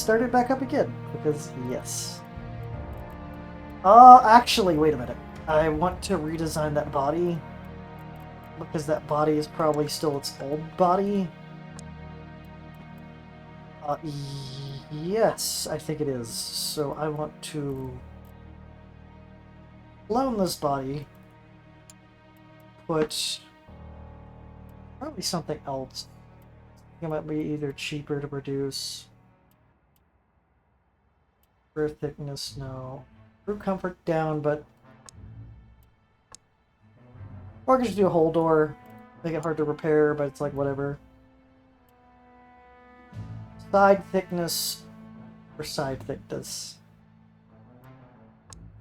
start it back up again, because yes. Actually, wait a minute. I want to redesign that body, because that body is probably still its old body. Yes, I think it is. So I want to clone this body, put probably something else. It might be either cheaper to produce. Rear thickness, no. Root comfort down, but... Or I could just do a whole door. Make it hard to repair, but it's like whatever. Side thickness or side thickness.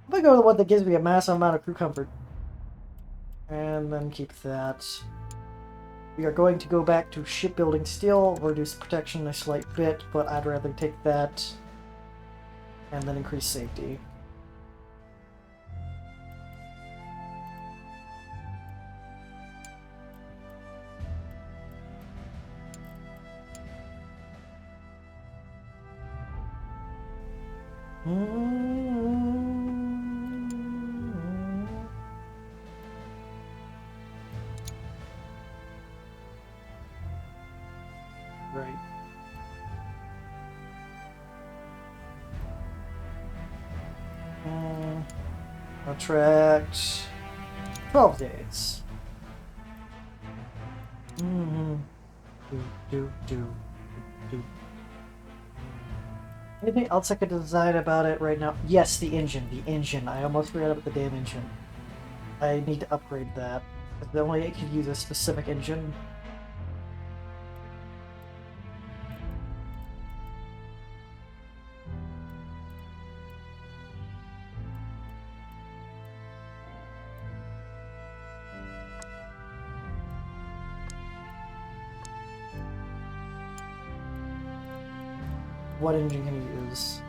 I'm gonna go with the one that gives me a massive amount of crew comfort. And then keep that. We are going to go back to shipbuilding steel, reduce protection a slight bit, but I'd rather take that and then increase safety. Right. Attract 12 days. Do. Anything else I could design about it right now? Yes, the engine. The engine. I almost forgot about the damn engine. I need to upgrade that. Because only it can use a specific engine. What engine can you use?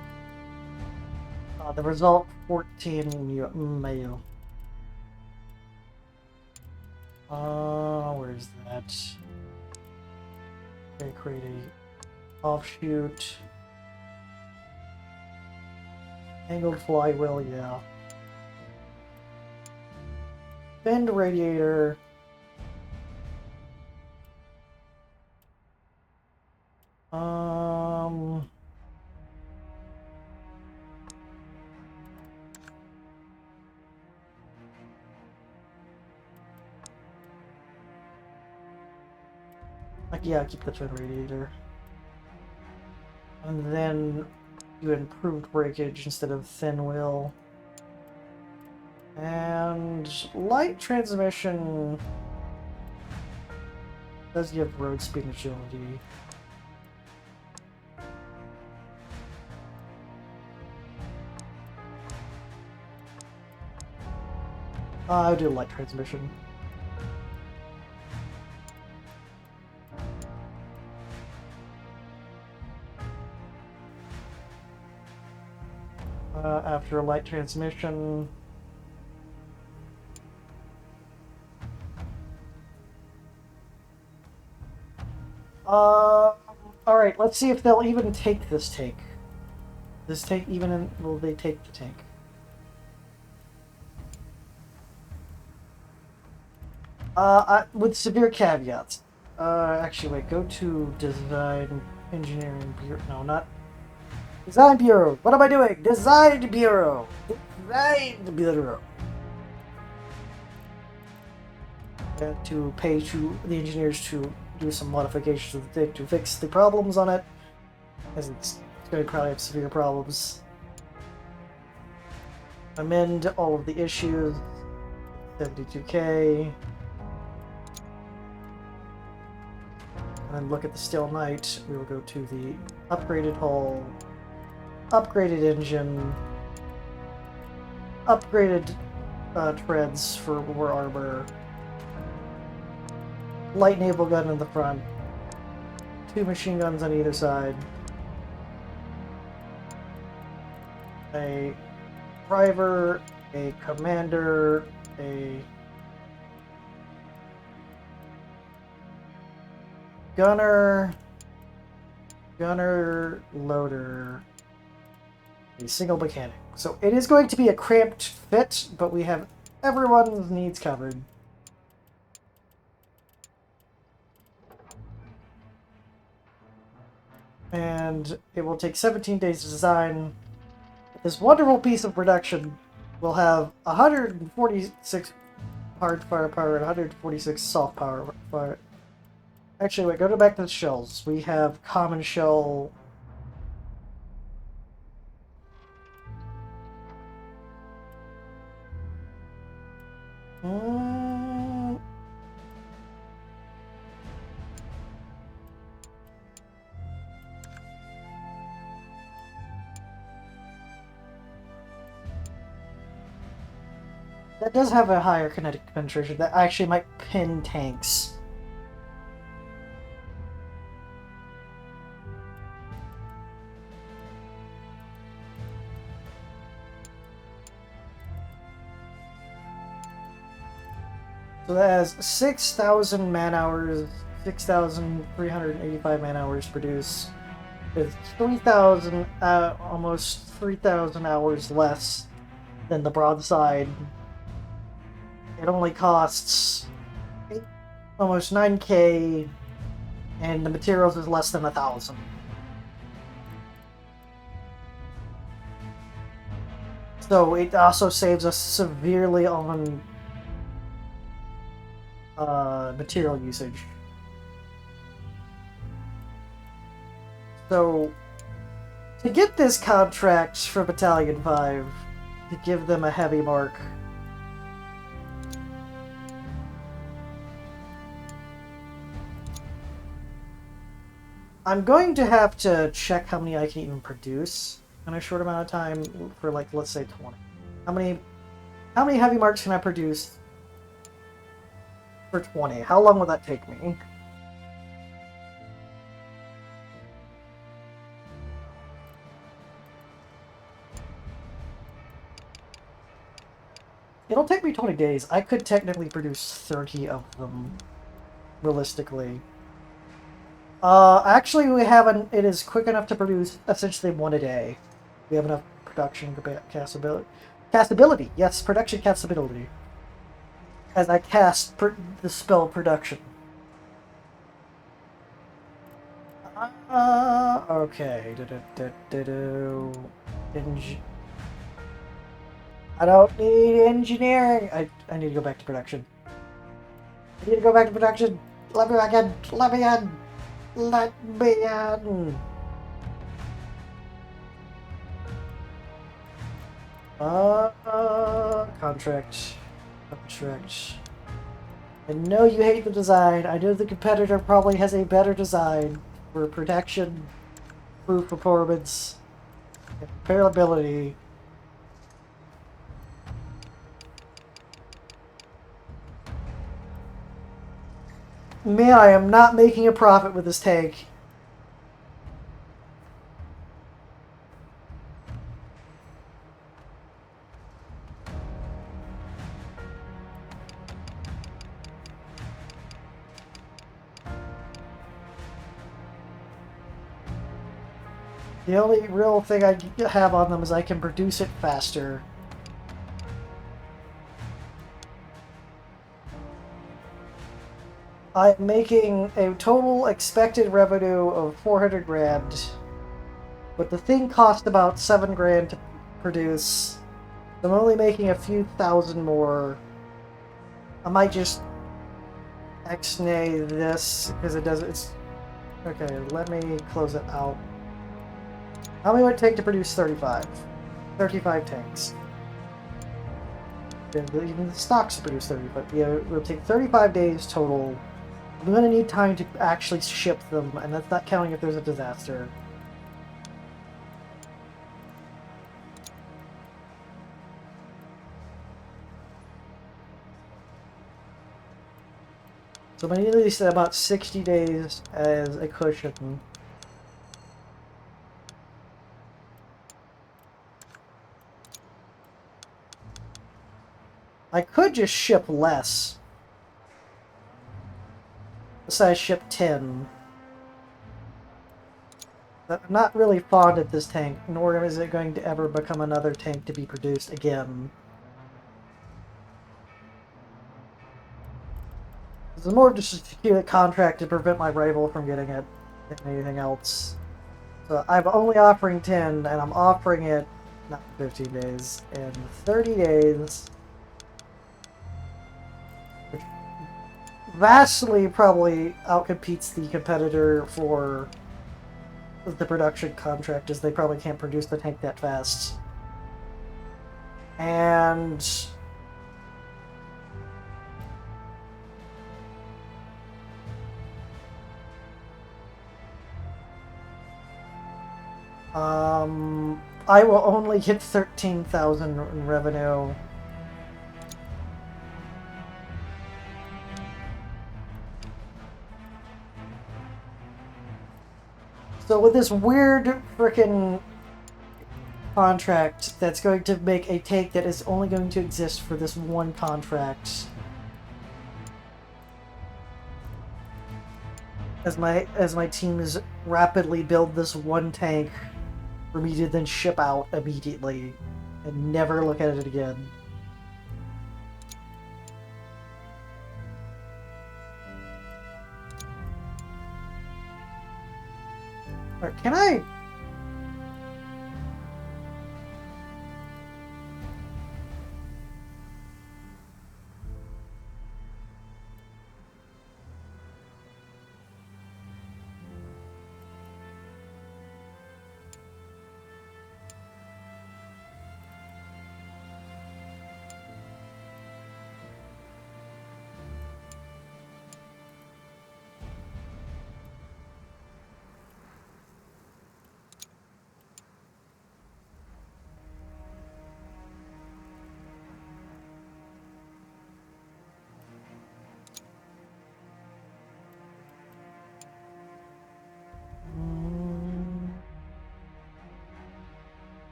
The result 14 male. Where's that? Okay, create a offshoot. Angled flywheel, yeah. Bend radiator. Yeah, keep the twin radiator. And then do improved breakage instead of thin wheel. And light transmission does give road speed and agility. I'll do light transmission. After a light transmission, alright, let's see if they'll even take this tank. This tank will they take the tank? With severe caveats. Actually, wait, go to Design Engineering Bureau. No, not Design Bureau. What am I doing? Design Bureau. Design Bureau. To pay to the engineers to do some modifications to the thing to fix the problems on it, as it's going to probably have severe problems. Amend all of the issues. 72K. And then look at the Still Night. We will go to the upgraded hull, upgraded engine, upgraded treads for war armor, light naval gun in the front, 2 machine guns on either side, a driver, a commander, a gunner, gunner, loader, a single mechanic. So it is going to be a cramped fit, but we have everyone's needs covered. And it will take 17 days to design. This wonderful piece of production will have 146 hard firepower and 146 soft power. Actually, wait, go back to the shells. We have common shell. That does have a higher kinetic penetration. That actually might pin tanks. So that has 6,000 man-hours, 6,385 man-hours produced. With 3,000, almost 3,000 hours less than the broadside. It only costs almost 9k, and the materials is less than 1,000. So it also saves us severely on material usage. So, to get this contract for Battalion 5, to give them a heavy mark, I'm going to have to check how many I can even produce in a short amount of time for, like, let's say 20. How many heavy marks can I produce for 20? How long will that take me? It'll take me 20 days. I could technically produce 30 of them, realistically. Actually, we have it is quick enough to produce essentially one a day. We have enough production castability. Yes, production castability. As I cast the spell production. Okay. I don't need engineering. I need to go back to production. I need to go back to production. Let me back in. Let me in. Let me in. Contract. I know you hate the design. I know the competitor probably has a better design for protection, proof performance, and repairability. Man, I am not making a profit with this tank. The only real thing I have on them is I can produce it faster. I'm making a total expected revenue of 400 grand, but the thing cost about 7 grand to produce. I'm only making a few thousand more. I might just X-nay this because it doesn't. It's okay. Let me close it out. How many would it take to produce 35? 35 tanks. Even the stocks to produce 35. Yeah, it will take 35 days total. I'm going to need time to actually ship them, and that's not counting if there's a disaster. So I'm going to need at least about 60 days as a cushion. I could just ship less. Let's say I ship 10. I'm not really fond of this tank, nor is it going to ever become another tank to be produced again. This is more of just a secure contract to prevent my rival from getting it than anything else. So I'm only offering 10, and I'm offering it not 15 days, in 30 days. Which vastly probably outcompetes the competitor for the production contract, as they probably can't produce the tank that fast. And I will only get 13,000 in revenue. So with this weird frickin' contract that's going to make a tank that is only going to exist for this one contract, as my teams rapidly build this one tank for me to then ship out immediately and never look at it again. Alright, can I...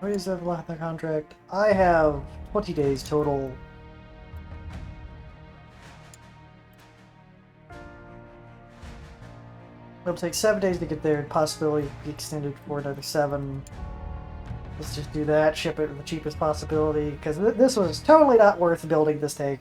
What is that left in the contract? I have 20 days total. It'll take 7 days to get there, and possibly be extended for another 7. Let's just do that, ship it with the cheapest possibility, because this was totally not worth building this tank.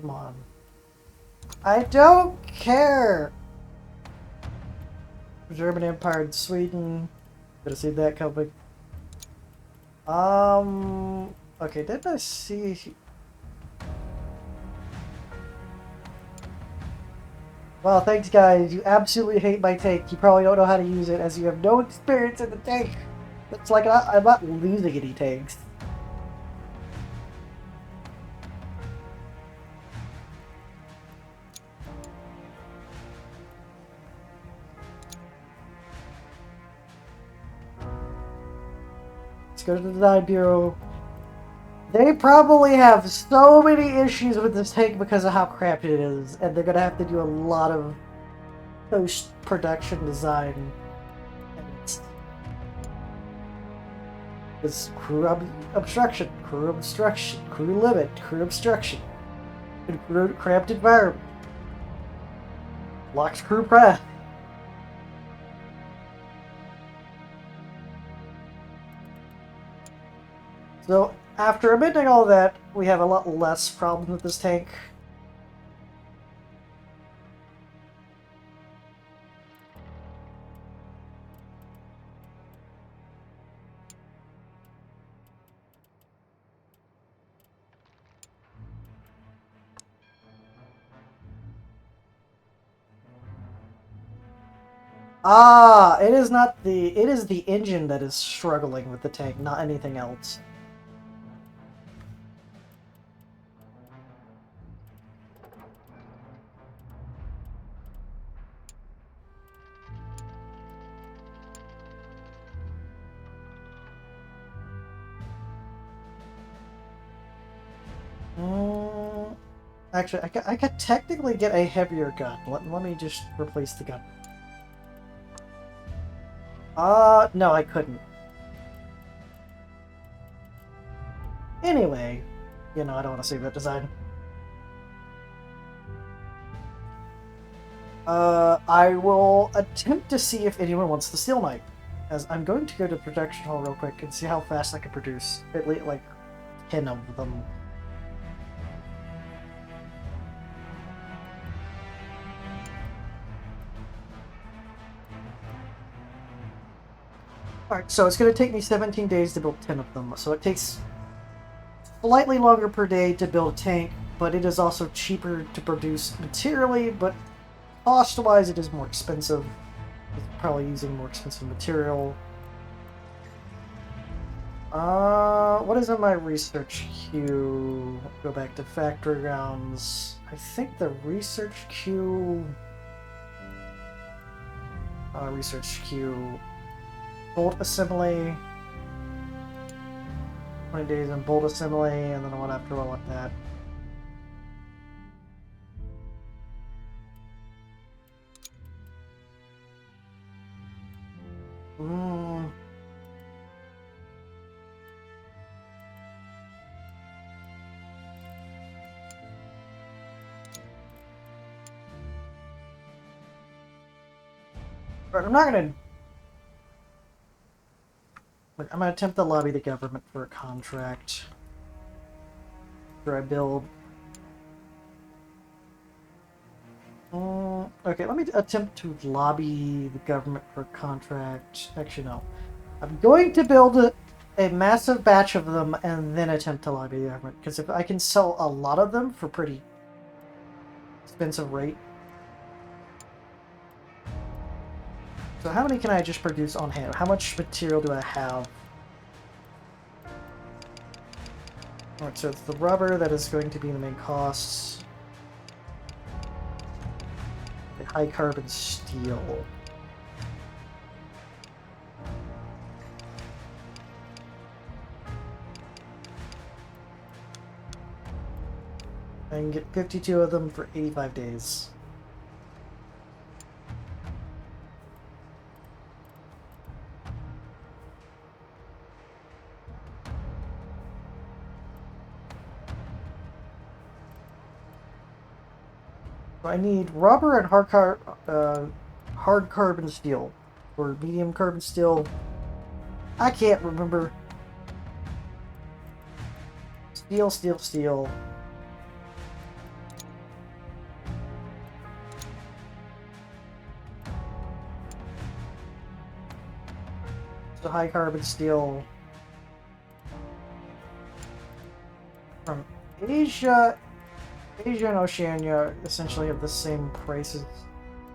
Come on. I don't care! German Empire and Sweden. Could have seen that coming. Okay, didn't I see... Well, thanks guys. You absolutely hate my tank. You probably don't know how to use it, as you have no experience in the tank. It's like I'm not losing any tanks. Let's go to the Design Bureau. They probably have so many issues with this tank because of how crappy it is, and they're gonna have to do a lot of post-production design. It's crew obstruction, crew limit, crew obstruction, cramped environment, locks crew path. So, after omitting all that, we have a lot less problems with this tank. Ah, it is not the... It is the engine that is struggling with the tank, not anything else. Actually, I could technically get a heavier gun. Let me just replace the gun. No, I couldn't. Anyway, I don't want to save that design. I will attempt to see if anyone wants the Steel Knight. As I'm going to go to the Protection Hall real quick and see how fast I can produce at least, like, 10 of them. Alright, so it's going to take me 17 days to build 10 of them. So it takes slightly longer per day to build a tank, but it is also cheaper to produce materially, but cost-wise it is more expensive. It's probably using more expensive material. What is in my research queue? Go back to factory grounds. I think the research queue... research queue... Bolt assembly... 20 days in bolt assembly, and then one after I want that. But I'm not gonna... I'm gonna attempt to lobby the government for a contract. After I build... okay, let me attempt to lobby the government for a contract. Actually, no. I'm going to build a massive batch of them and then attempt to lobby the government. Because if I can sell a lot of them for pretty expensive rate. So how many can I just produce on hand? How much material do I have? Alright, so it's the rubber that is going to be the main costs. The high carbon steel. I can get 52 of them for 85 days. I need rubber and hard carbon steel. Or medium carbon steel. I can't remember. Steel, steel, steel. So high carbon steel from Asia. Asia and Oceania essentially have the same prices.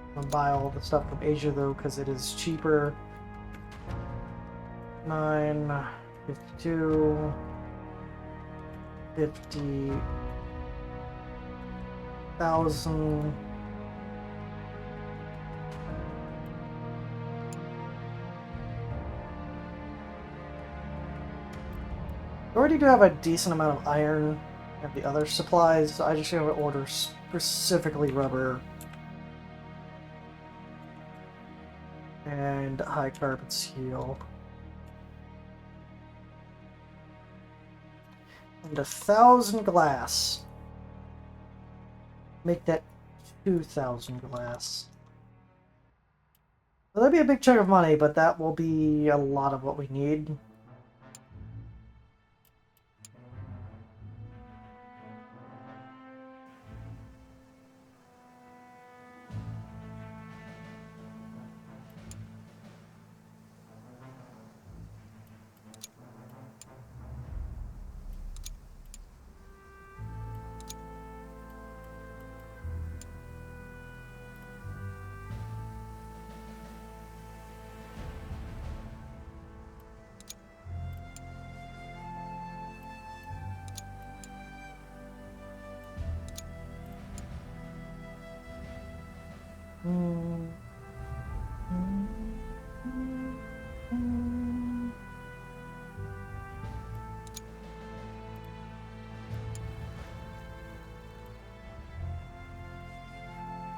I'm gonna buy all the stuff from Asia though, because it is cheaper. 9, 52, 50,000. I already do have a decent amount of iron and the other supplies, so I just gotta order specifically rubber and high carbon steel. And 1,000 glass. Make that 2,000 glass. Well, that'd be a big chunk of money, but that will be a lot of what we need.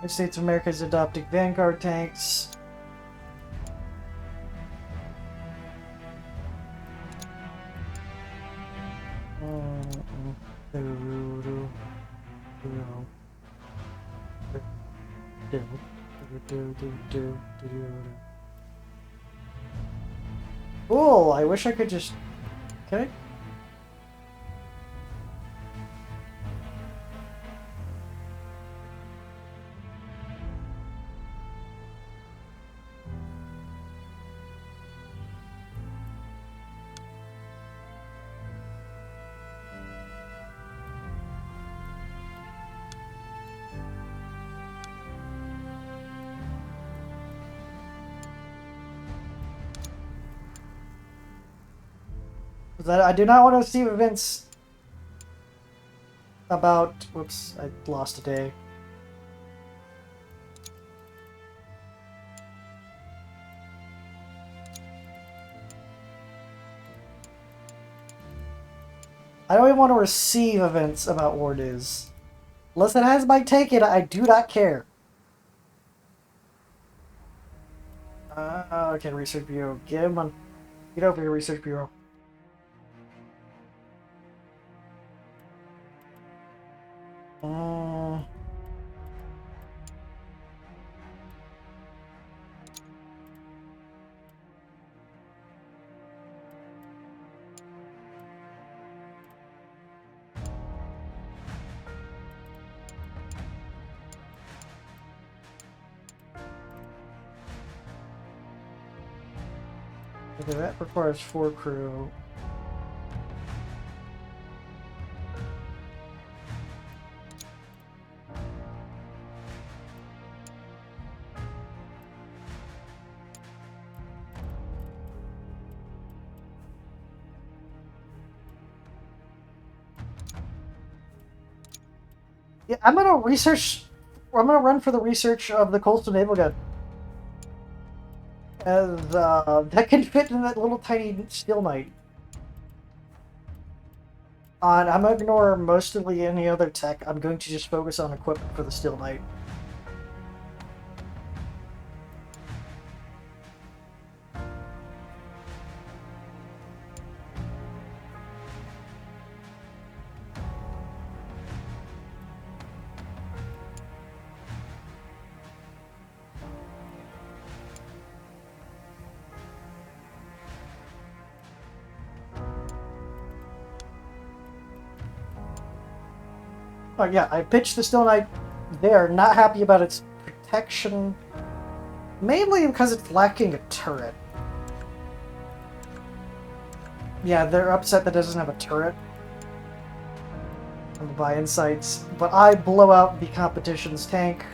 United States of America is adopting Vanguard tanks. Cool, I wish I could just... Okay. I do not want to see events about... Whoops, I lost a day. I don't even want to receive events about war news. Unless it has my take in it, I do not care. Okay, Research Bureau. Get him on. Get over here, Research Bureau. Okay, that requires 4 crew. Yeah, I'm gonna research. I'm gonna run for the research of the coastal naval gun. As that can fit in that little tiny steel knight. I'm gonna ignore mostly any other tech. I'm going to just focus on equipment for the steel knight. Oh yeah, I pitched the Steel Knight there, not happy about its protection, mainly because it's lacking a turret. Yeah, they're upset that it doesn't have a turret on the buy-in sites, but I blow out the competition's tank.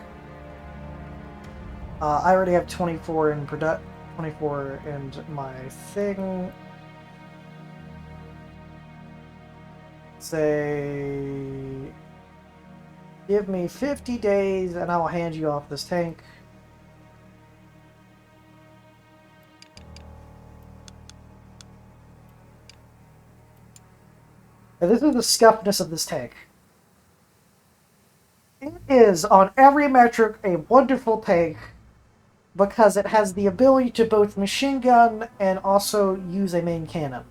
I already have 24 in 24 in my thing. Say... Give me 50 days and I will hand you off this tank. And this is the scuffness of this tank. It is, on every metric, a wonderful tank because it has the ability to both machine gun and also use a main cannon.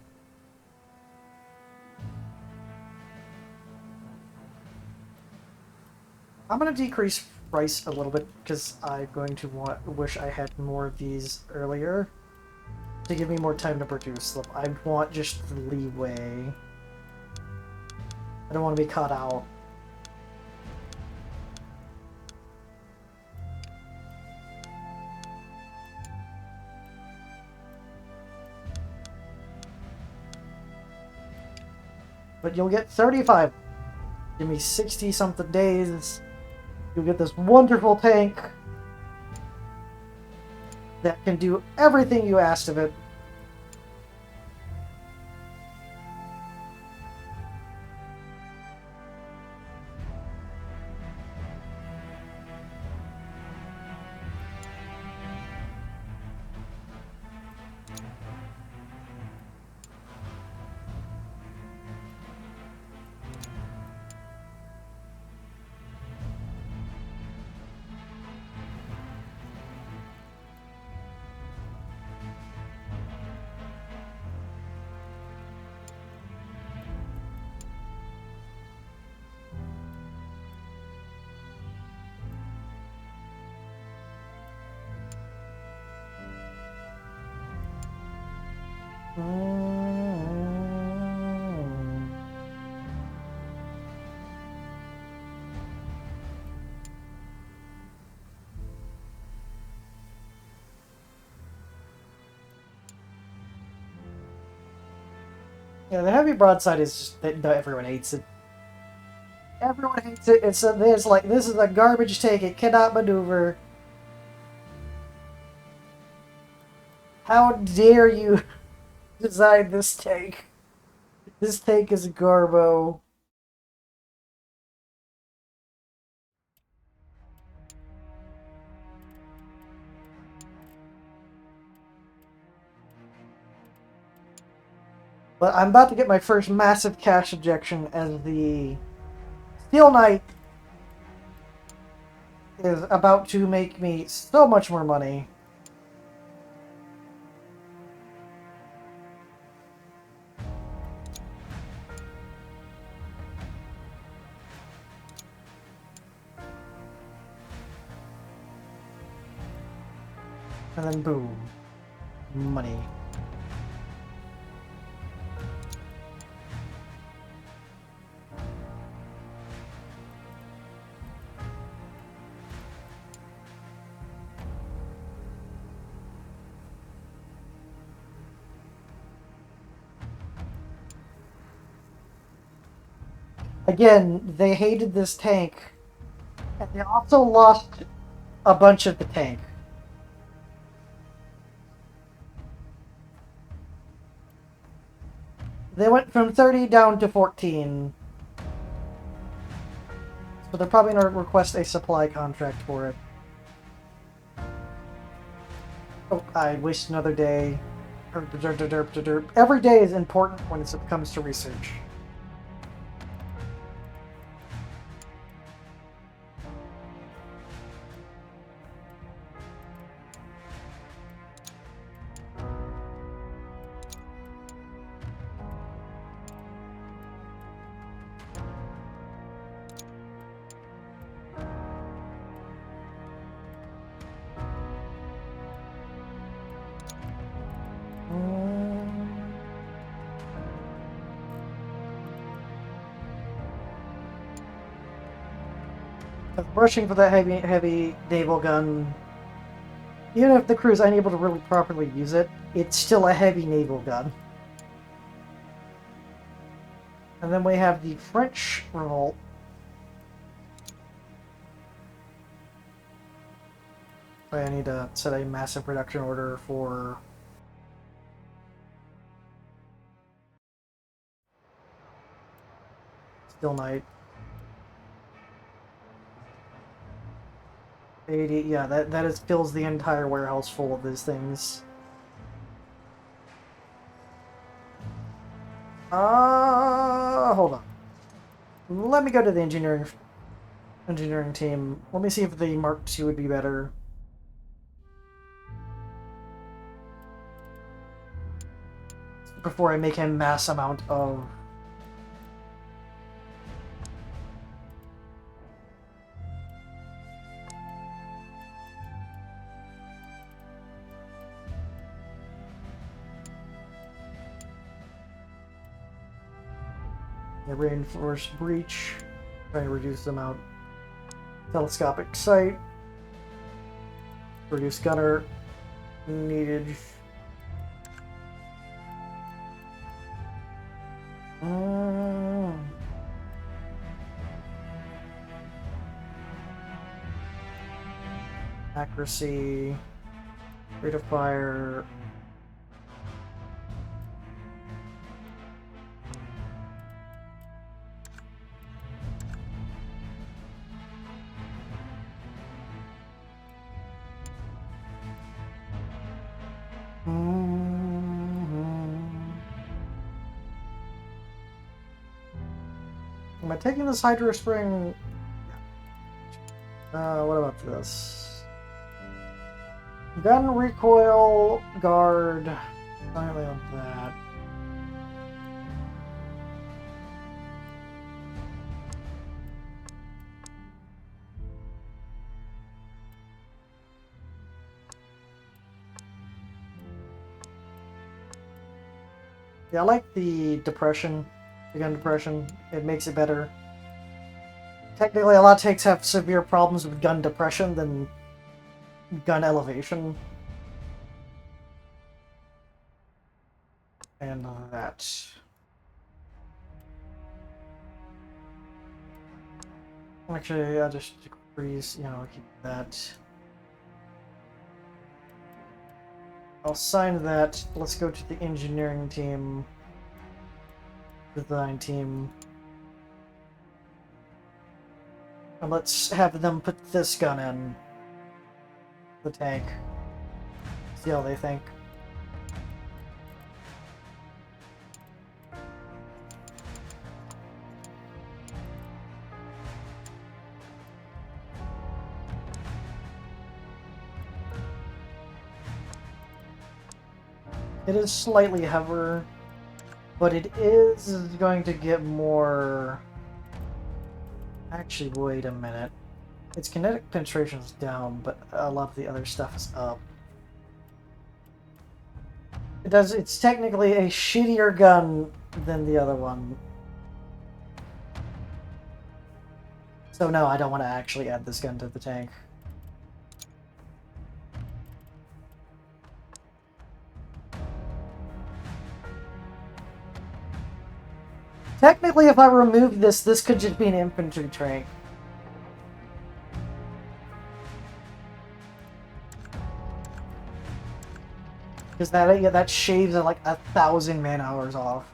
I'm going to decrease price a little bit because I'm going to wish I had more of these earlier to give me more time to produce them. I want just the leeway. I don't want to be caught out. But you'll get 35. Give me 60-something days. You'll get this wonderful tank that can do everything you asked of it. Yeah, the heavy broadside is just that everyone hates it. Everyone hates it. It's like this is a garbage tank. It cannot maneuver. How dare you design this tank? This tank is garbo. But I'm about to get my first massive cash injection as the Steel Knight is about to make me so much more money. And then boom. Money. Again, they hated this tank. And they also lost a bunch of the tank. They went from 30 down to 14. So they're probably going to request a supply contract for it. Oh, I waste another day. Every day is important when it comes to research. Rushing for that heavy naval gun. Even if the crew is unable to really properly use it, it's still a heavy naval gun. And then we have the French revolt. I need to set a massive production order for Steel Knight. 80, yeah, that fills the entire warehouse full of these things. Hold on. Let me go to the engineering team. Let me see if the Mark II would be better. Before I make a mass amount of... The reinforced breach. Trying to reduce the amount. Telescopic sight. Reduce gunner. Needed. Accuracy. Rate of fire. Am I taking this Hydro Spring? What about this? Gun recoil guard. Finally on that. Yeah, I like the depression, the gun depression. It makes it better. Technically, a lot of tanks have severe problems with gun depression than gun elevation. And that. Actually, I'll just decrease, keep that. I'll sign that. Let's go to the engineering team, design team. And let's have them put this gun in the tank. See how they think. It is slightly heavier, but it is going to get more... Actually, wait a minute. Its kinetic penetration is down, but a lot of the other stuff is up. It's technically a shittier gun than the other one. So no, I don't want to actually add this gun to the tank. Technically, if I remove this, this could just be an infantry tank. Because that shaves at like 1,000 man-hours off.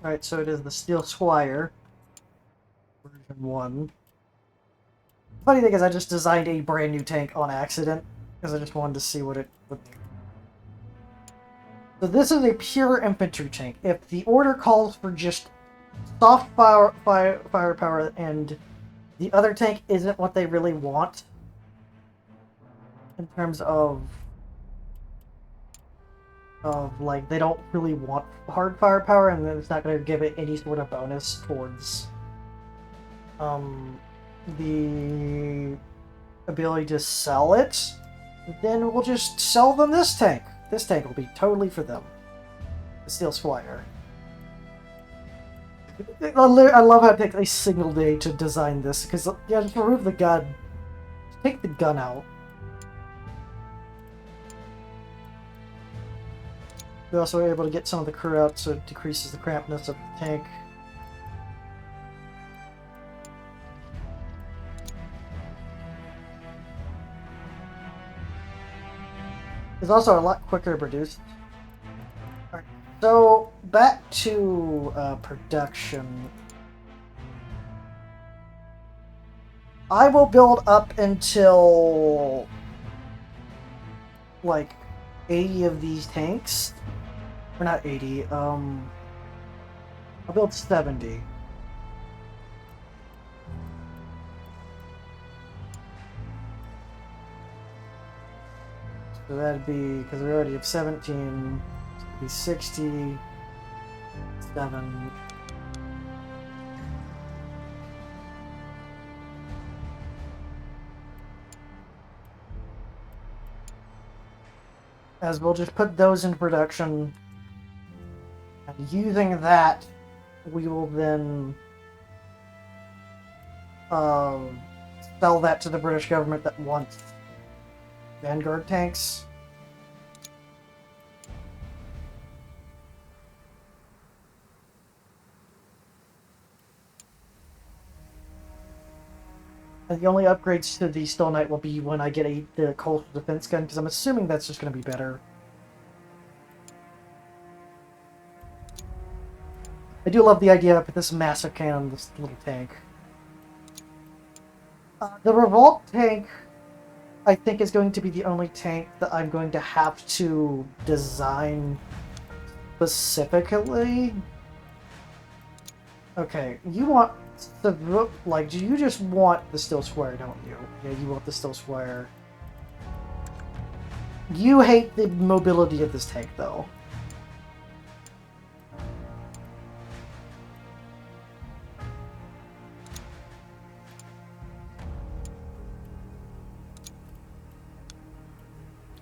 Alright, so it is the Steel Squire. Version 1. Funny thing is, I just designed a brand new tank on accident, because I just wanted to see what it would do. So this is a pure infantry tank. If the order calls for just soft firepower and the other tank isn't what they really want, in terms of like, they don't really want hard firepower, and then it's not going to give it any sort of bonus towards the ability to sell it, then we'll just sell them this tank. This tank will be totally for them. The Steel Squire. I love how it takes a single day to design this, because, yeah, just remove the gun. Just take the gun out. We also were able to get some of the crew out, so it decreases the crampedness of the tank. It's also a lot quicker to produce. Alright, so back to production. I will build up until like 80 of these tanks. Or not 80, I'll build 70. So that'd be, because we already have 17, so it'd be 60, 7. As we'll just put those in production, and using that, we will then sell that to the British government that wants Vanguard tanks. And the only upgrades to the Steel Knight will be when I get the coastal defense gun, because I'm assuming that's just going to be better. I do love the idea of this massive cannon, this little tank. The Revolt tank, I think, is going to be the only tank that I'm going to have to design specifically. Okay, you want the, like, do you just want the Steel Square, don't you? Yeah, you want the Steel Square. You hate the mobility of this tank, though.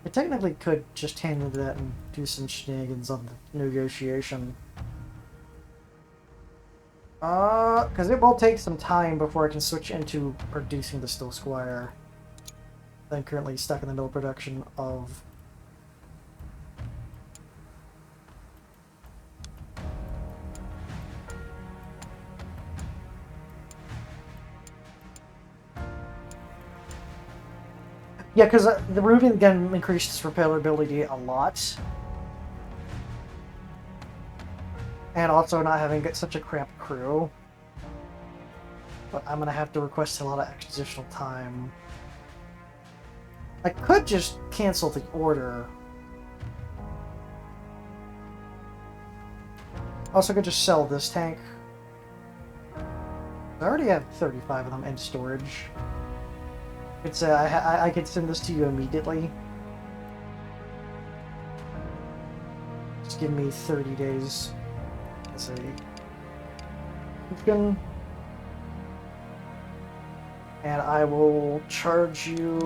I technically could just handle that and do some shenanigans on the negotiation. Because it will take some time before I can switch into producing the Steel Squire. I'm currently stuck in the middle of production of... Yeah, because the removing the gun increased its repairability a lot. And also not having such a cramped crew. But I'm going to have to request a lot of additional time. I could just cancel the order. Also could just sell this tank. I already have 35 of them in storage. It's I could send this to you immediately. Just give me 30 days. Let's see. And I will charge you...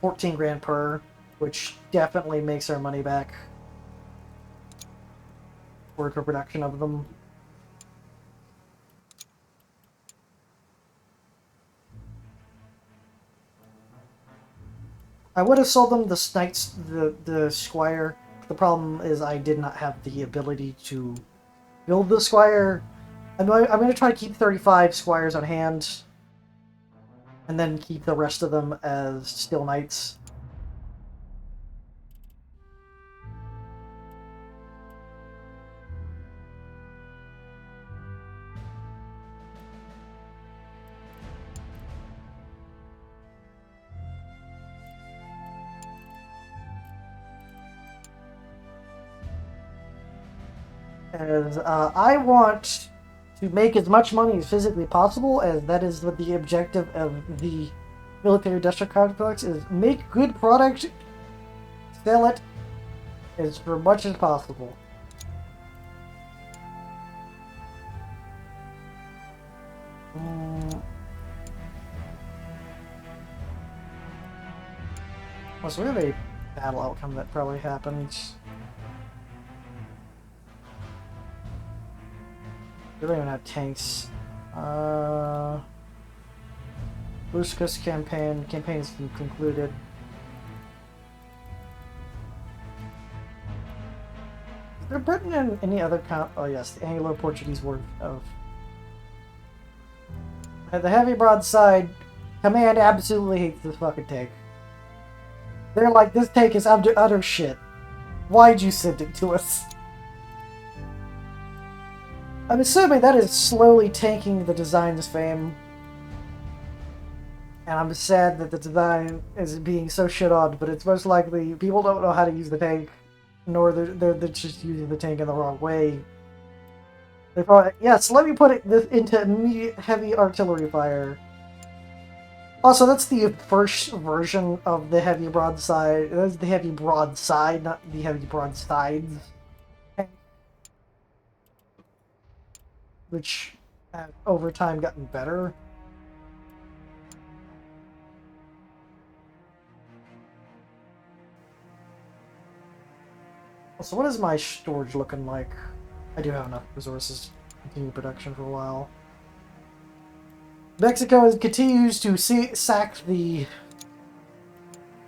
$14 grand per, which definitely makes our money back for production of them. I would have sold them the Knights, the Squire. The problem is I did not have the ability to build the Squire. I'm going to try to keep 35 Squires on hand, and then keep the rest of them as Steel Knights. As I want to make as much money as physically possible, as that is what the objective of the military-industrial complex is: make good product, sell it as for much as possible. Well, so we have a battle outcome that probably happens. We don't even have tanks. Luskus campaign has been concluded. Is there Britain in any other oh yes, the Anglo-Portuguese War of... The heavy broadside command absolutely hates this fucking tank. They're like, this tank is utter shit. Why'd you send it to us? I'm assuming that is slowly tanking the design's fame. And I'm sad that the design is being so shit on, but it's most likely people don't know how to use the tank, nor they're just using the tank in the wrong way. They probably, yes, let me put it into immediate heavy artillery fire. Also, that's the first version of the heavy broadside. That's the heavy broadside, not the heavy broadsides. Which have over time gotten better. So what is my storage looking like? I do have enough resources to continue production for a while. Mexico continues to sack the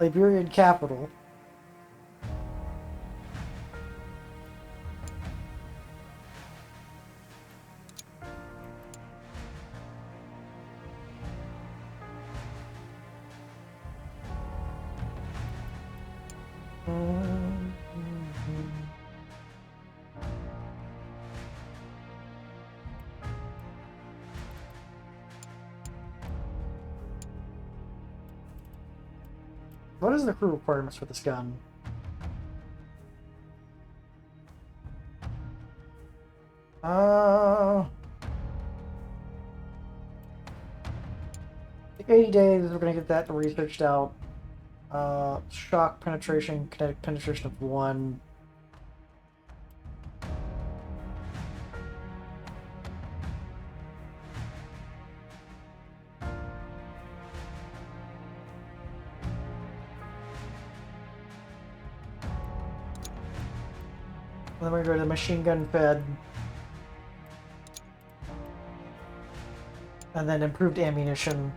Liberian capital. What is the crew requirements for this gun? Like 80 days, we're gonna get that researched out. Shock penetration, kinetic penetration of 1. Then we go to machine gun fed. And then improved ammunition.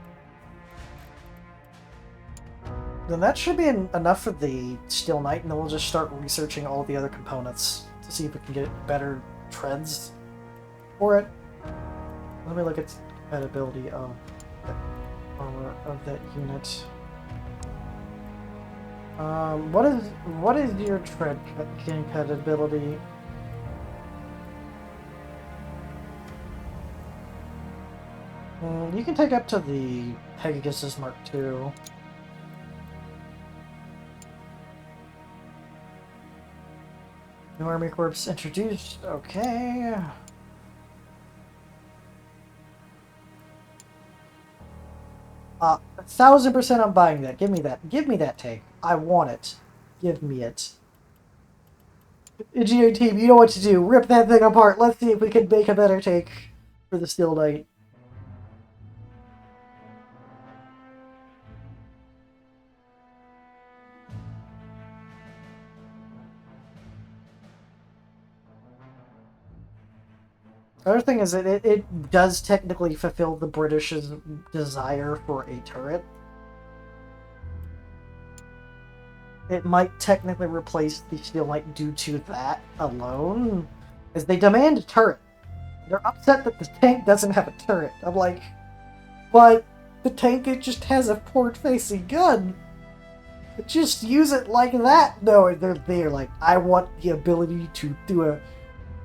Then that should be enough for the Steel Knight, and then we'll just start researching all the other components to see if we can get better treads for it. Let me look at the compatibility of the armor of that unit. What is your tread compatibility? You can take up to the Pegasus Mark II. New Army Corps introduced. Okay. 1,000% I'm buying that. Give me that. Give me that tank. I want it. Give me it. GA team, you know what to do. Rip that thing apart. Let's see if we can make a better tank for the Steel Knight. The other thing is that it does technically fulfill the British's desire for a turret. It might technically replace the Steel Knight due to that alone, as they demand a turret. They're upset that the tank doesn't have a turret. I'm like, but the tank, it just has a forward-facing gun. Just use it like that. No, they're like, I want the ability to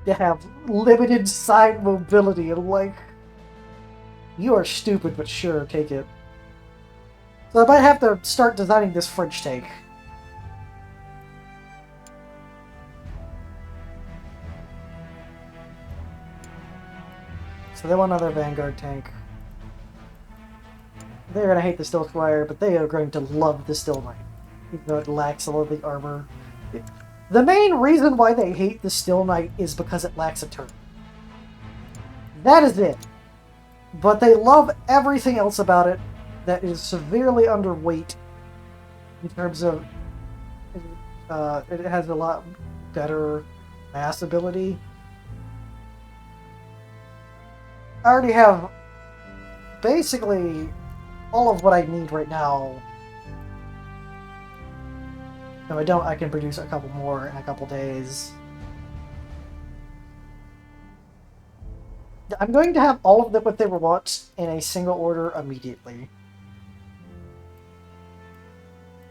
have limited side mobility. And I'm like, you are stupid, but sure, take it. So I might have to start designing this French tank. So they want another Vanguard tank. They're gonna hate the Steel Squire, but they are going to love the Steel Knight, even though it lacks all of the armor. The main reason why they hate the Steel Knight is because it lacks a turret. That is it. But they love everything else about it that is severely underweight in terms of it has a lot better mass ability. I already have basically all of what I need right now. If I don't, I can produce a couple more in a couple days. I'm going to have all of them what they want in a single order immediately.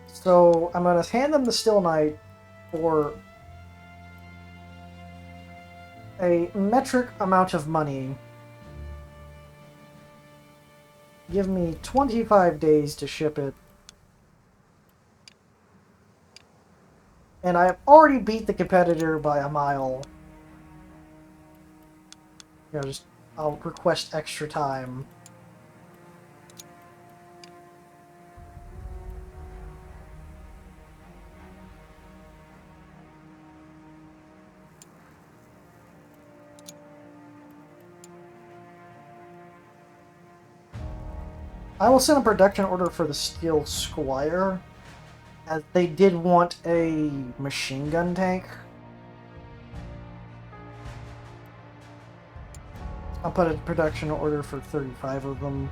So I'm going to hand them the Steel Knight for a metric amount of money. Give me 25 days to ship it. And I have already beat the competitor by a mile. You know, I'll request extra time. I will send a production order for the Steel Squire, as they did want a machine gun tank. I'll put a production order for 35 of them.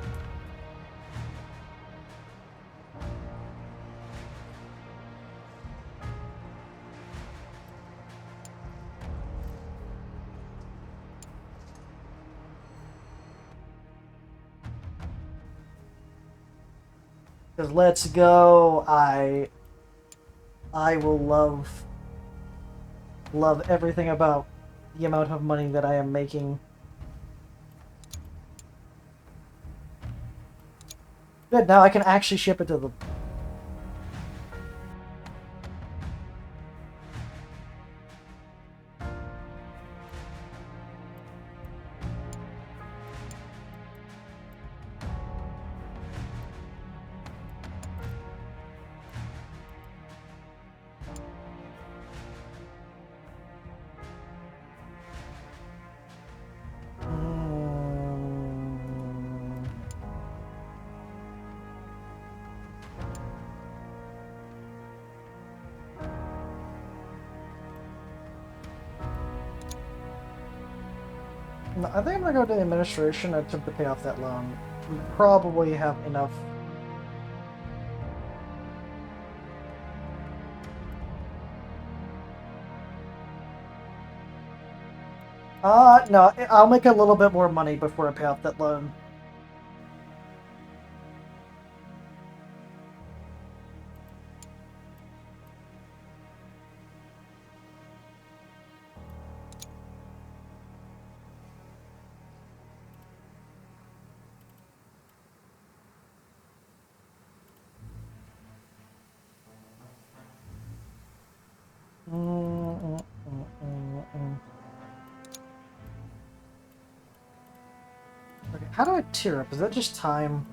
Because let's go. I will love everything about the amount of money that I am making. Good, now I can actually ship it to them. No, I think I'm gonna go to administration and attempt to pay off that loan. We probably have enough. No, I'll make a little bit more money before I pay off that loan. Mm, mm, mm, mm, mm. Okay, how do I tier up? Is that just time?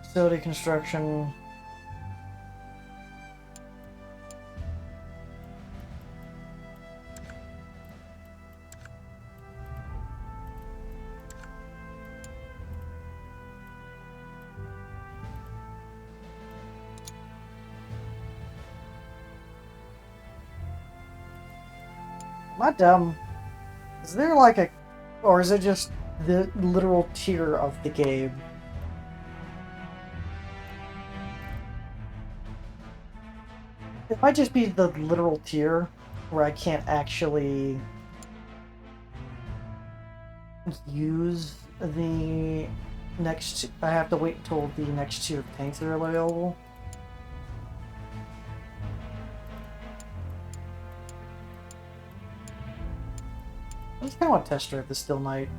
Facility construction. Am I dumb? Is there like a... Or is it just the literal tier of the game? It might just be the literal tier where I can't actually use the next... I have to wait until the next tier of tanks are available. I just kind of want to test drive the Still Night.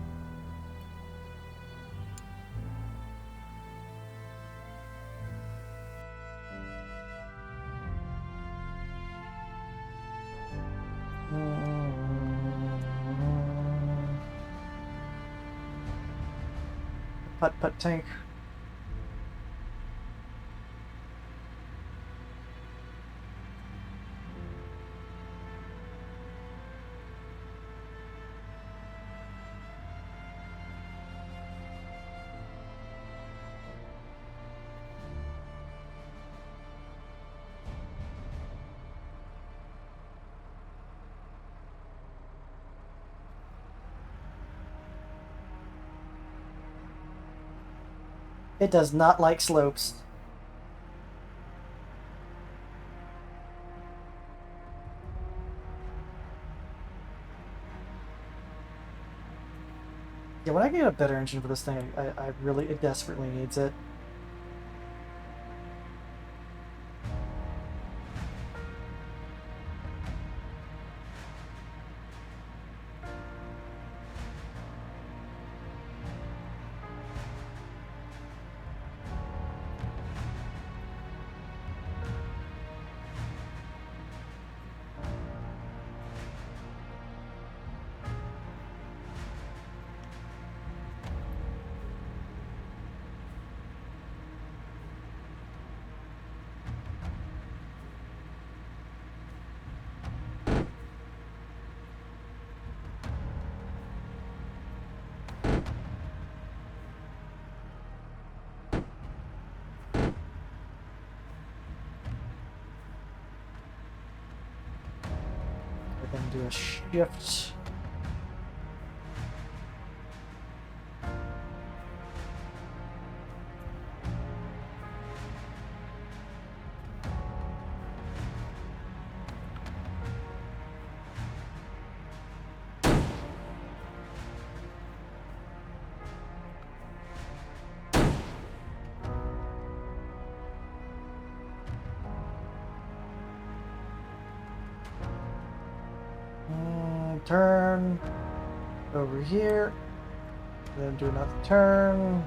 Putt tank. It does not like slopes. Yeah, when I get a better engine for this thing, I really, it desperately needs it. We're gonna do a shift. Turn over here, then do another turn.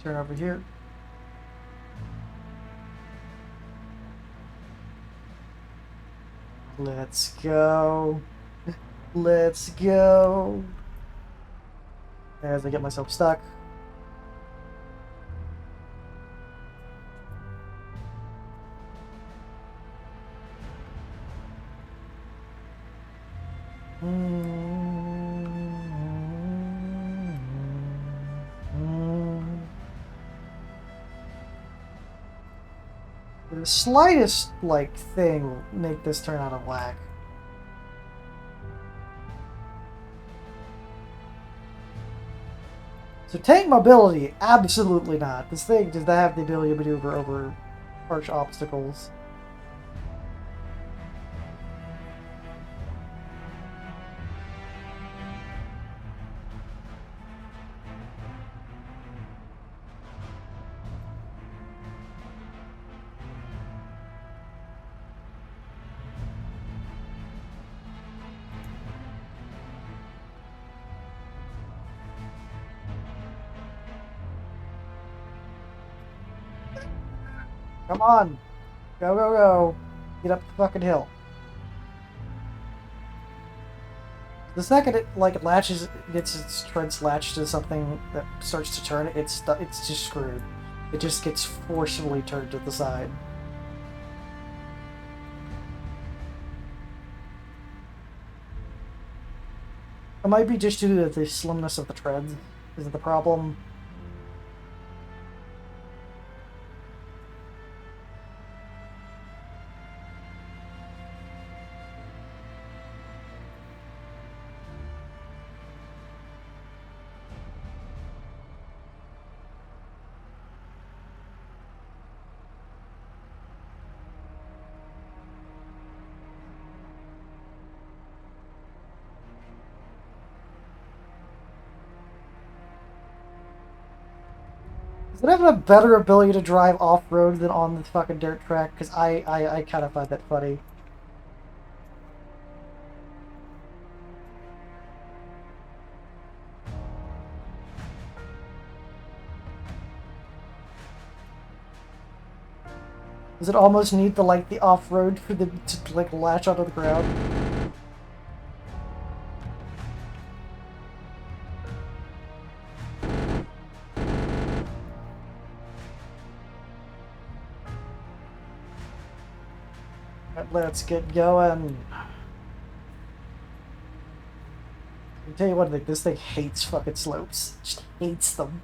Turn over here. Let's go. Let's go. As I get myself stuck. The slightest, like, thing will make this turn out of whack. So tank mobility, absolutely not. This thing does not have the ability to maneuver over harsh obstacles. Come on! Go, go, go! Get up the fucking hill. The second it, like, latches, gets its treads latched to something that starts to turn, it's just screwed. It just gets forcibly turned to the side. It might be just due to the slimness of the treads. Is it the problem? Does it have a better ability to drive off-road than on the fucking dirt track? Because I kind of find that funny. Does it almost need the, like, the off-road for the to, like, latch onto the ground? Let's get going. I'll tell you one thing, this thing hates fucking slopes. Just hates them.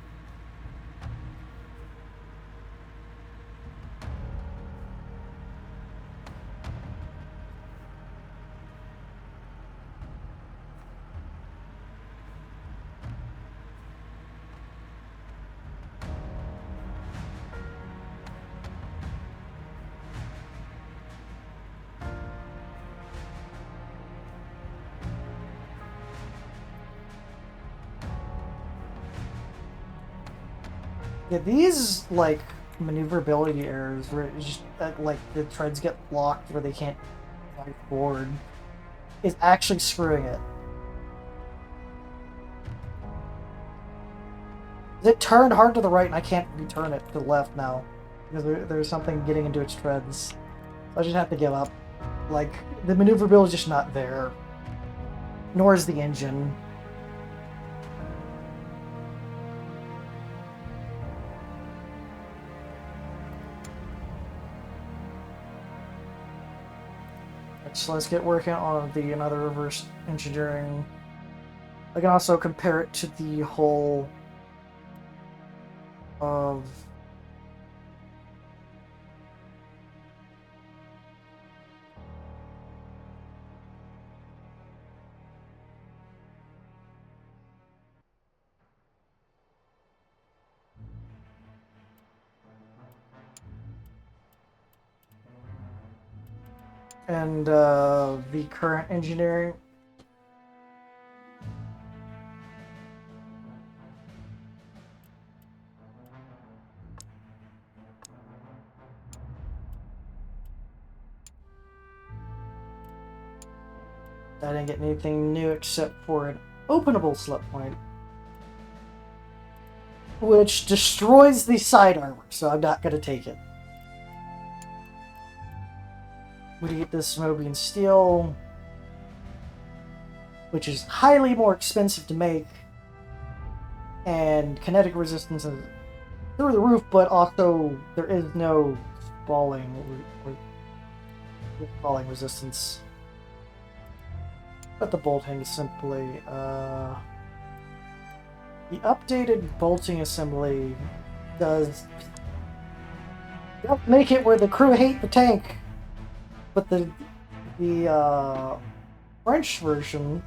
Yeah, these, like, maneuverability errors where it's just, like, the treads get locked where they can't drive forward is actually screwing it. It turned hard to the right and I can't return it to the left now. Because there's something getting into its treads. So I just have to give up. Like, the maneuverability is just not there. Nor is the engine. So let's get working on another reverse engineering. I can also compare it to the whole of the current engineering. I didn't get anything new except for an openable slip point. which destroys the side armor, so I'm not going to take it. We get this Smoothbrain steel, which is highly more expensive to make, and kinetic resistance is through the roof, but also there is no falling resistance. But the bolting is simply the updated bolting assembly does make it where the crew hate the tank, but the French version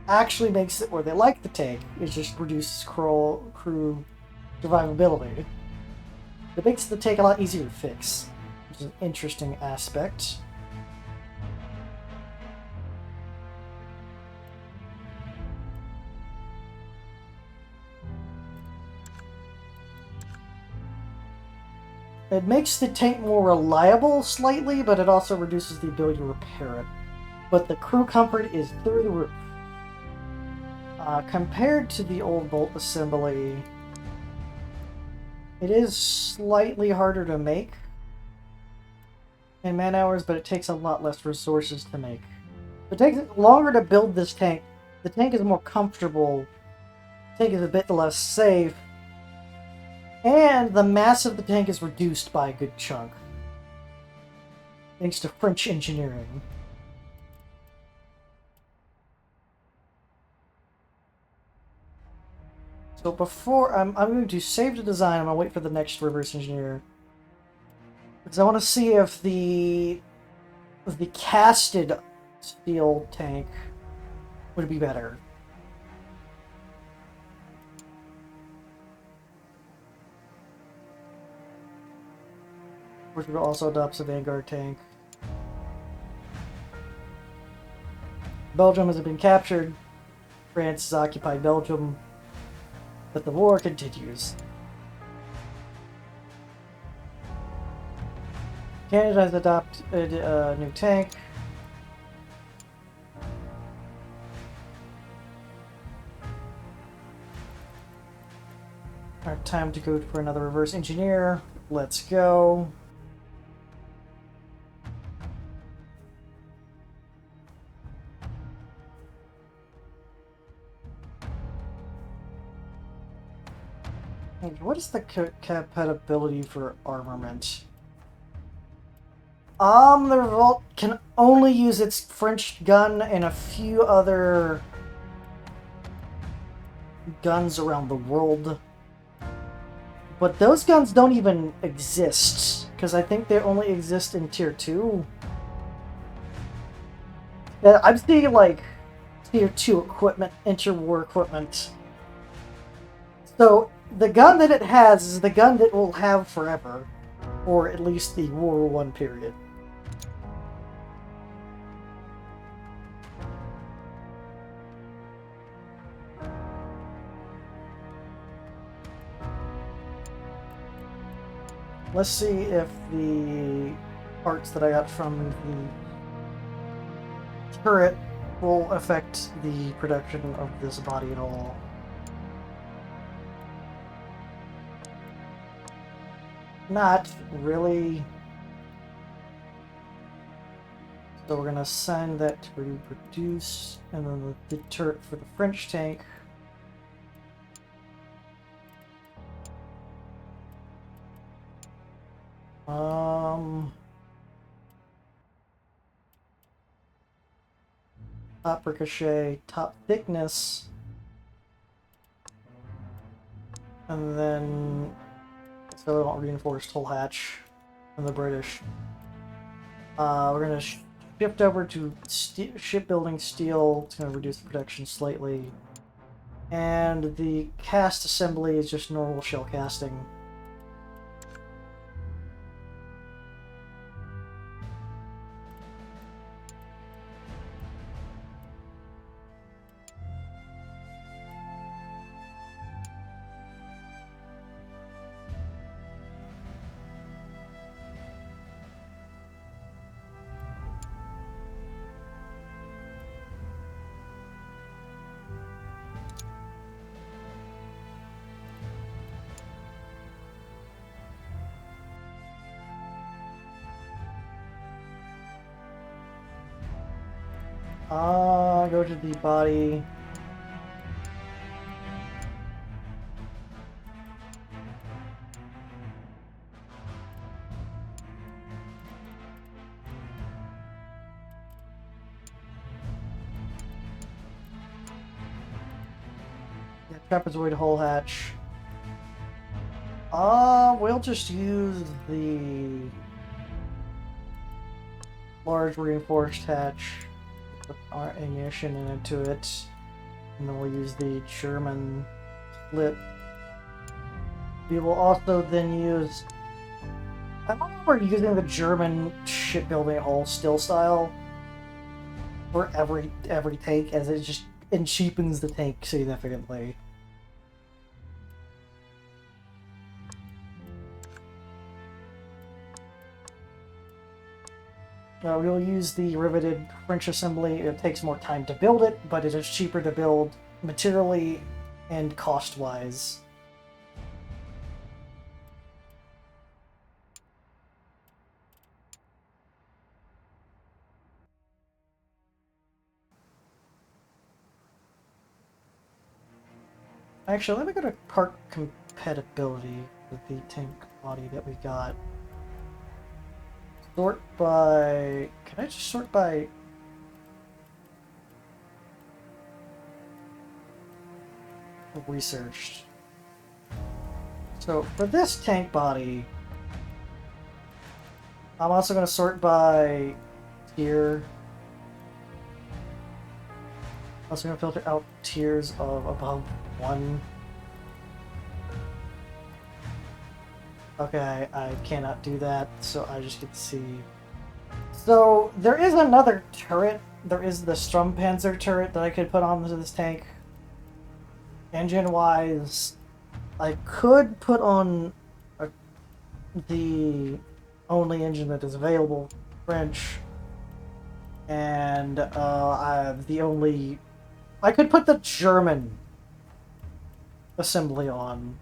actually makes it where they like the tank. It just reduces crew survivability. It makes the tank a lot easier to fix, which is an interesting aspect. It makes the tank more reliable slightly, but it also reduces the ability to repair it. But the crew comfort is through the roof. Compared to the old bolt assembly, it is slightly harder to make in man hours, but it takes a lot less resources to make. It takes longer to build this tank. The tank is more comfortable. The tank is a bit less safe. And the mass of the tank is reduced by a good chunk, thanks to French engineering. So before I'm going to save the design. I'm gonna wait for the next reverse engineer, because I want to see if the casted steel tank would be better. Which also adopts a Vanguard tank. Belgium has been captured. France has occupied Belgium. But the war continues. Canada has adopted a new tank. Alright, time to go for another reverse engineer. Let's go. What is the compatibility for armament? The Revolt can only use its French gun and a few other guns around the world. But those guns don't even exist, because I think they only exist in Tier 2. I'm seeing, like, Tier 2 equipment, interwar equipment. So, the gun that it has is the gun that will have forever. Or at least the World War I period. Let's see if the parts that I got from the turret will affect the production of this body at all. Not really. So we're gonna assign that to reproduce, and then the turret for the French tank. Top ricochet, top thickness, and then so we want reinforced hull hatch from the British. We're gonna shift over to shipbuilding steel. It's gonna reduce the production slightly, and the cast assembly is just normal shell casting. Go to the body. Yeah, trapezoid hull hatch. We'll just use the large reinforced hatch. Put our ammunition into it. And then we'll use the German split. We will also then use... I remember using the German shipbuilding hull steel style for every tank, as it cheapens the tank significantly. We'll use the riveted French assembly. It takes more time to build it, but it is cheaper to build materially and cost-wise. Actually, let me go to part compatibility with the tank body that we got. Sort by... Can I just sort by... researched? So, for this tank body, I'm also going to sort by tier. I'm also going to filter out tiers of above 1. Okay, I cannot do that, so I just get to see. So, there is another turret. There is the Strompanzer turret that I could put onto this tank. Engine-wise, I could put on the only engine that is available, French, and I could put the German assembly on,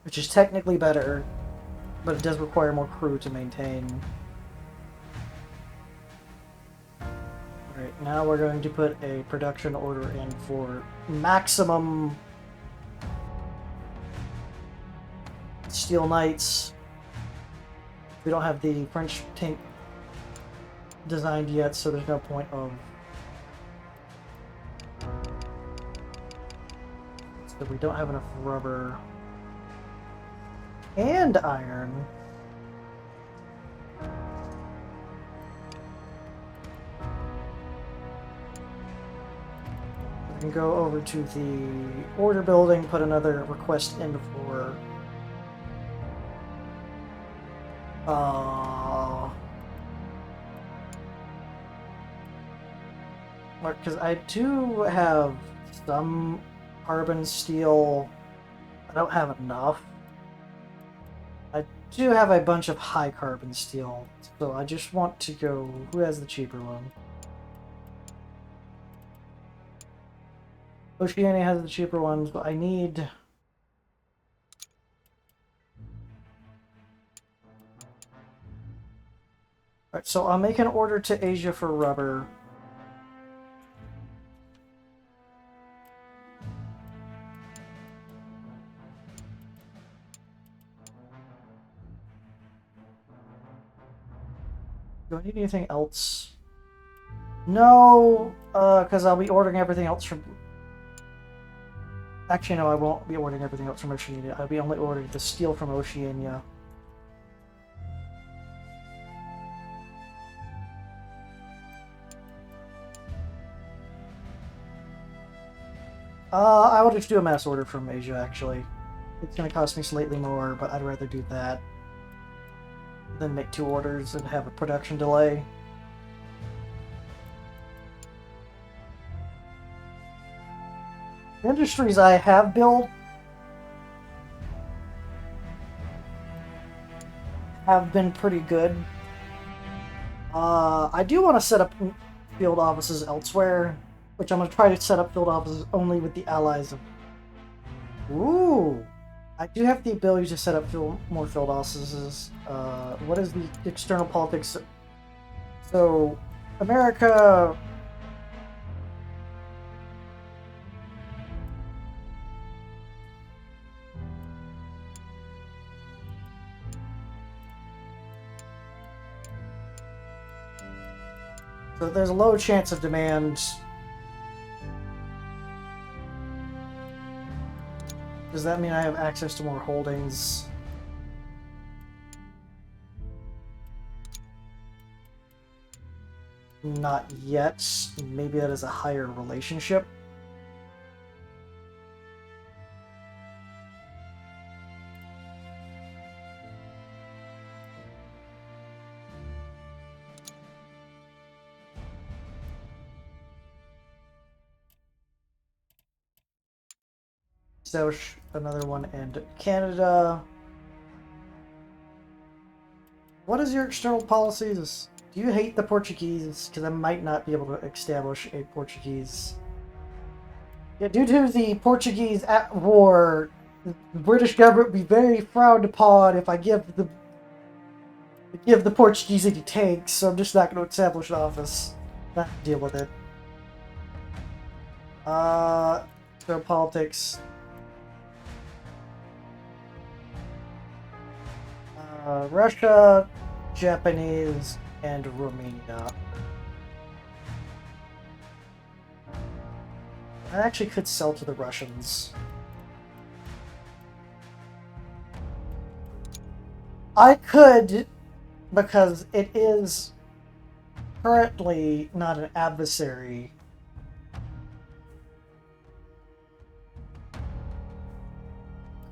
which is technically better, but it does require more crew to maintain. Alright, now we're going to put a production order in for maximum Steel Knights. We don't have the French tank designed yet, so there's no point of... So we don't have enough rubber and iron. We can go over to the order building, put another request in for because I do have some carbon steel. I don't have enough. I do have a bunch of high carbon steel, so I just want to go... Who has the cheaper one? Oceania has the cheaper ones, but I need... Alright, so I'll make an order to Asia for rubber. Do I need anything else? No, because I'll be ordering everything else from... Actually, no, I won't be ordering everything else from Oceania. I'll be only ordering the steel from Oceania. I will just do a mass order from Asia, actually. It's going to cost me slightly more, but I'd rather do that than make 2 orders and have a production delay. The industries I have built have been pretty good. I do want to set up field offices elsewhere, which I'm going to try to set up field offices only with the allies of... Ooh! I do have the ability to set up more field offices. What is the external politics? So, America. So there's a low chance of demand. Does that mean I have access to more holdings? Not yet. Maybe that is a higher relationship. Establish another one in Canada. What is your external policies? Do you hate the Portuguese? Because I might not be able to establish a Portuguese. Yeah, due to the Portuguese at war, the British government would be very frowned upon if I give the Portuguese any tanks, so I'm just not going to establish an office. Not deal with it. So politics. Russia, Japanese, and Romania. I actually could sell to the Russians. I could, because it is currently not an adversary.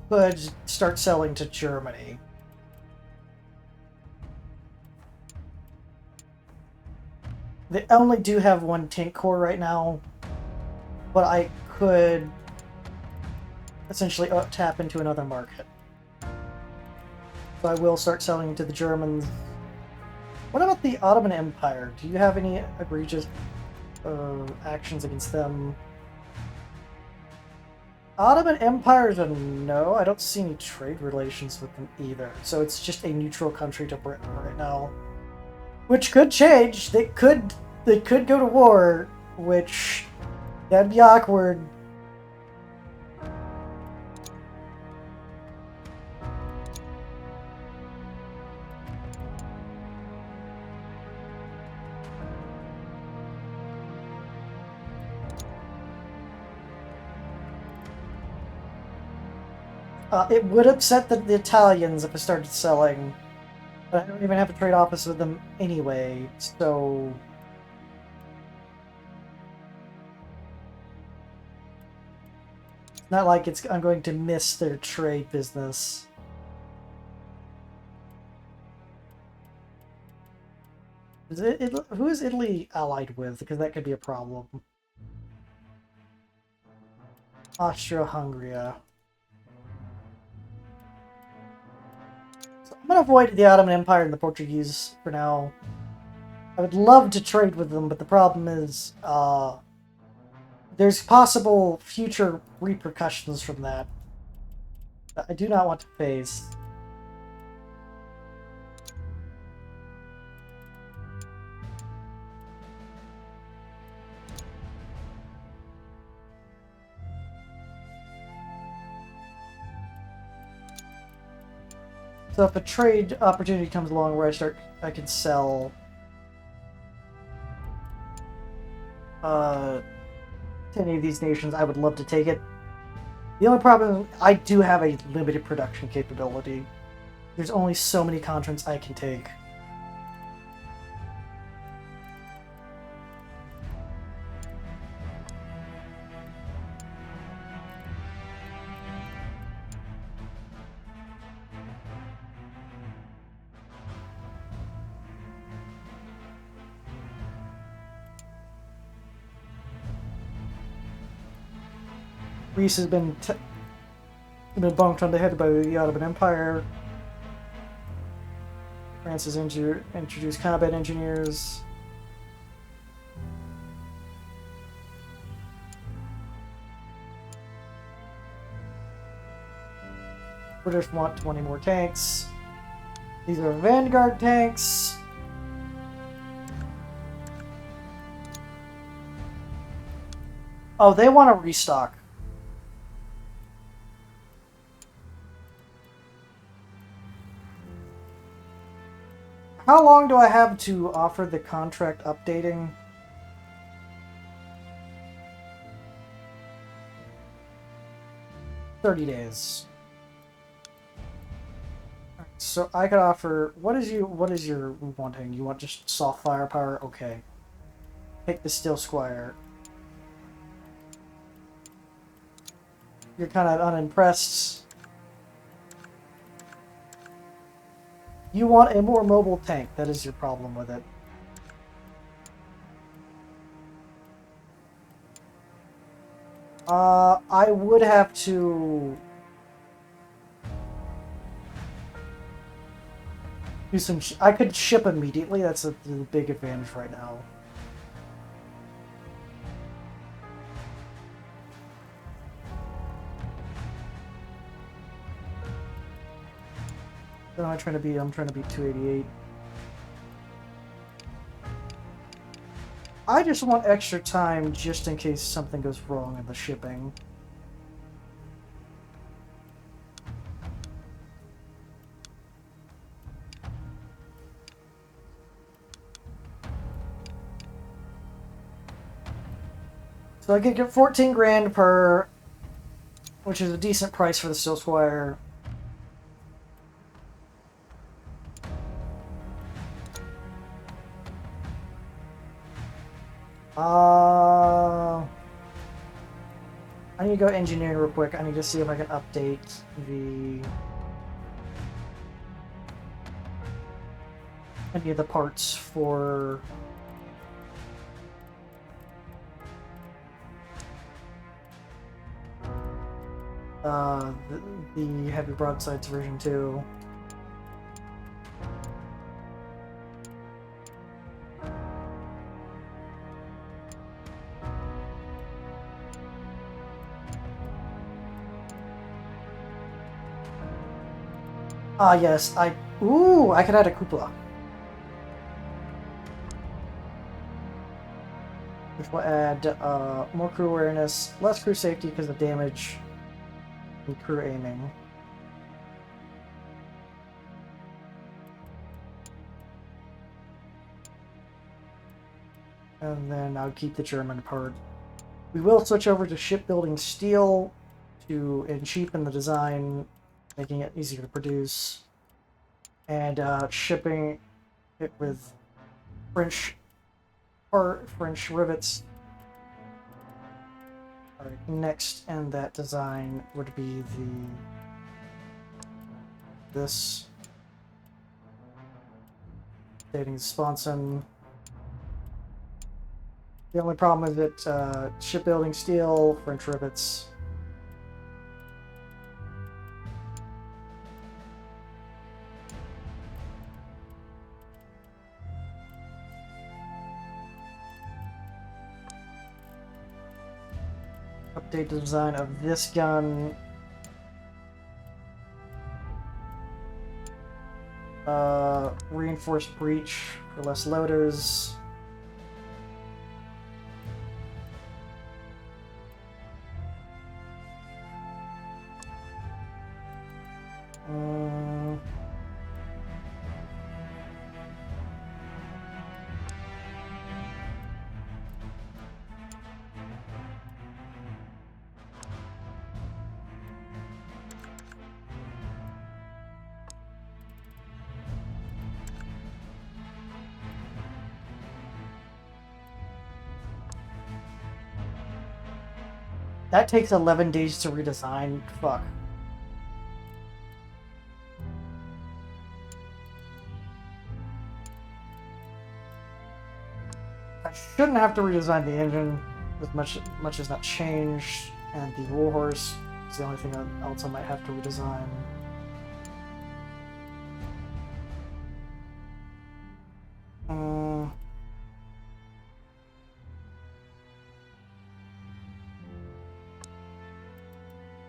Could start selling to Germany. They only do have one tank corps right now, but I could essentially tap into another market. So I will start selling to the Germans. What about the Ottoman Empire? Do you have any egregious actions against them? Ottoman Empire is a no. I don't see any trade relations with them either. So it's just a neutral country to Britain right now. Which could change. They could go to war, which that'd be awkward. It would upset the Italians if I started selling, but I don't even have a trade office with them anyway, so... It's not like I'm going to miss their trade business. Who is Italy allied with? Because that could be a problem. Austria-Hungary. I'm going to avoid the Ottoman Empire and the Portuguese for now. I would love to trade with them, but the problem is there's possible future repercussions from that I do not want to face. So if a trade opportunity comes along where I can sell to any of these nations, I would love to take it. The only problem is I do have a limited production capability. There's only so many continents I can take. Greece has been bonked on the head by the Ottoman Empire. France has introduced combat engineers. British want 20 more tanks. These are Vanguard tanks. Oh, they want to restock. How long do I have to offer the contract updating? $30 days. So I could offer. What is your wanting? You want just soft firepower? Okay. Take the Steel Squire. You're kind of unimpressed. You want a more mobile tank. That is your problem with it. I would have to do some. I could ship immediately. That's the big advantage right now. What am I trying to be? I'm trying to be 288. I just want extra time just in case something goes wrong in the shipping. So I could get 14 grand per, which is a decent price for the Steel Squire. I need to go engineering real quick. I need to see if I can update any of the parts for the heavy broadsides version 2. Ah, yes, ooh, I could add a cupola. Which will add more crew awareness, less crew safety because of damage, and crew aiming. And then I'll keep the German part. We will switch over to shipbuilding steel and cheapen the design, making it easier to produce. And shipping it with French rivets. Alright, next in that design would be this. Dating sponson. The only problem is that shipbuilding steel, French rivets. Update the design of this gun. Reinforced breech for less loaders. That takes 11 days to redesign. Fuck. I shouldn't have to redesign the engine as much as that changed, and the warhorse is the only thing else I might have to redesign.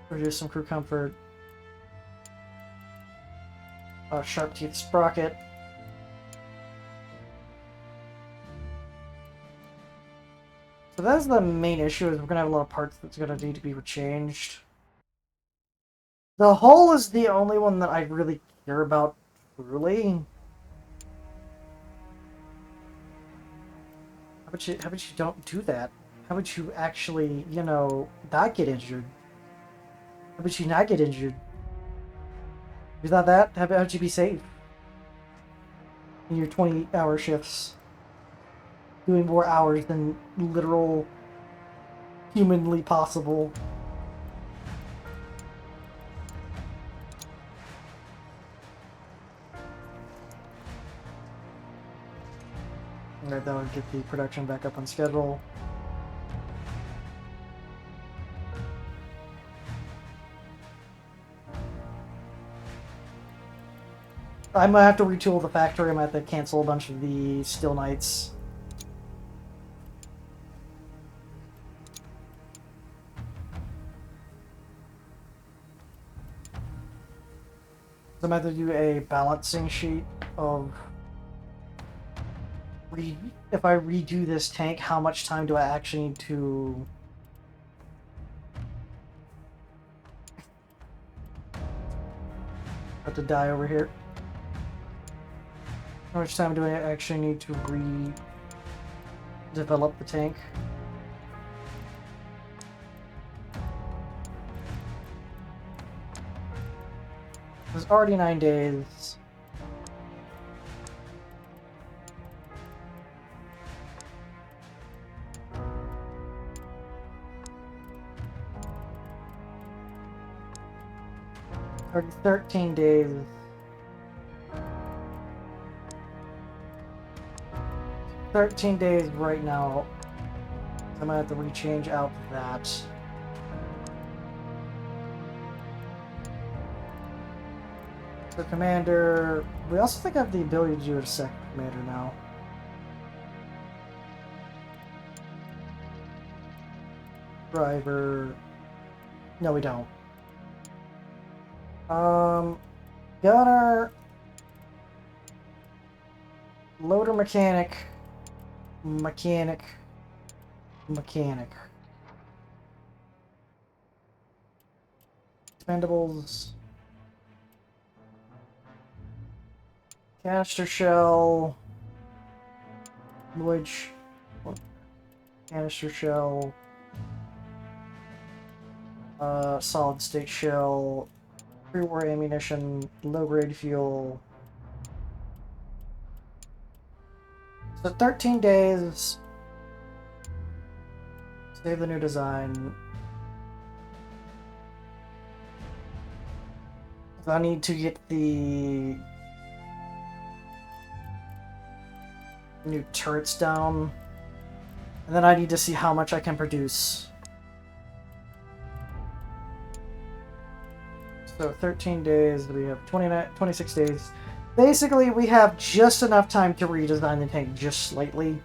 Reduce some crew comfort. Sharp teeth sprocket. So that's the main issue, is we're gonna have a lot of parts that's gonna need to be changed. The hull is the only one that I really care about, truly. How about you don't do that? How about you actually, you know, not get injured? How about you not get injured? Without that, how about you be safe in your 20-hour shifts, doing more hours than literal humanly possible? Alright, that would get the production back up on schedule. I'm gonna have to retool the factory. I'm gonna have to cancel a bunch of the steel nights. So I'm gonna have to do a balancing sheet of if I redo this tank, how much time do I actually need to have to die over here? How much time do I actually need to redevelop the tank? It's already 9 days. Already 13 days. 13 days right now. I'm gonna have to rechange out that. So commander, we also think I have the ability to do a second commander now. Driver, no we don't. Gunner, loader mechanic, mechanic. Expendables. Canister shell. Which canister shell. Solid state shell. Pre-war ammunition. Low grade fuel. So 13 days. Save the new design. I need to get the new turrets down. And then I need to see how much I can produce. So 13 days, we have 26 days. Basically, we have just enough time to redesign the tank just slightly.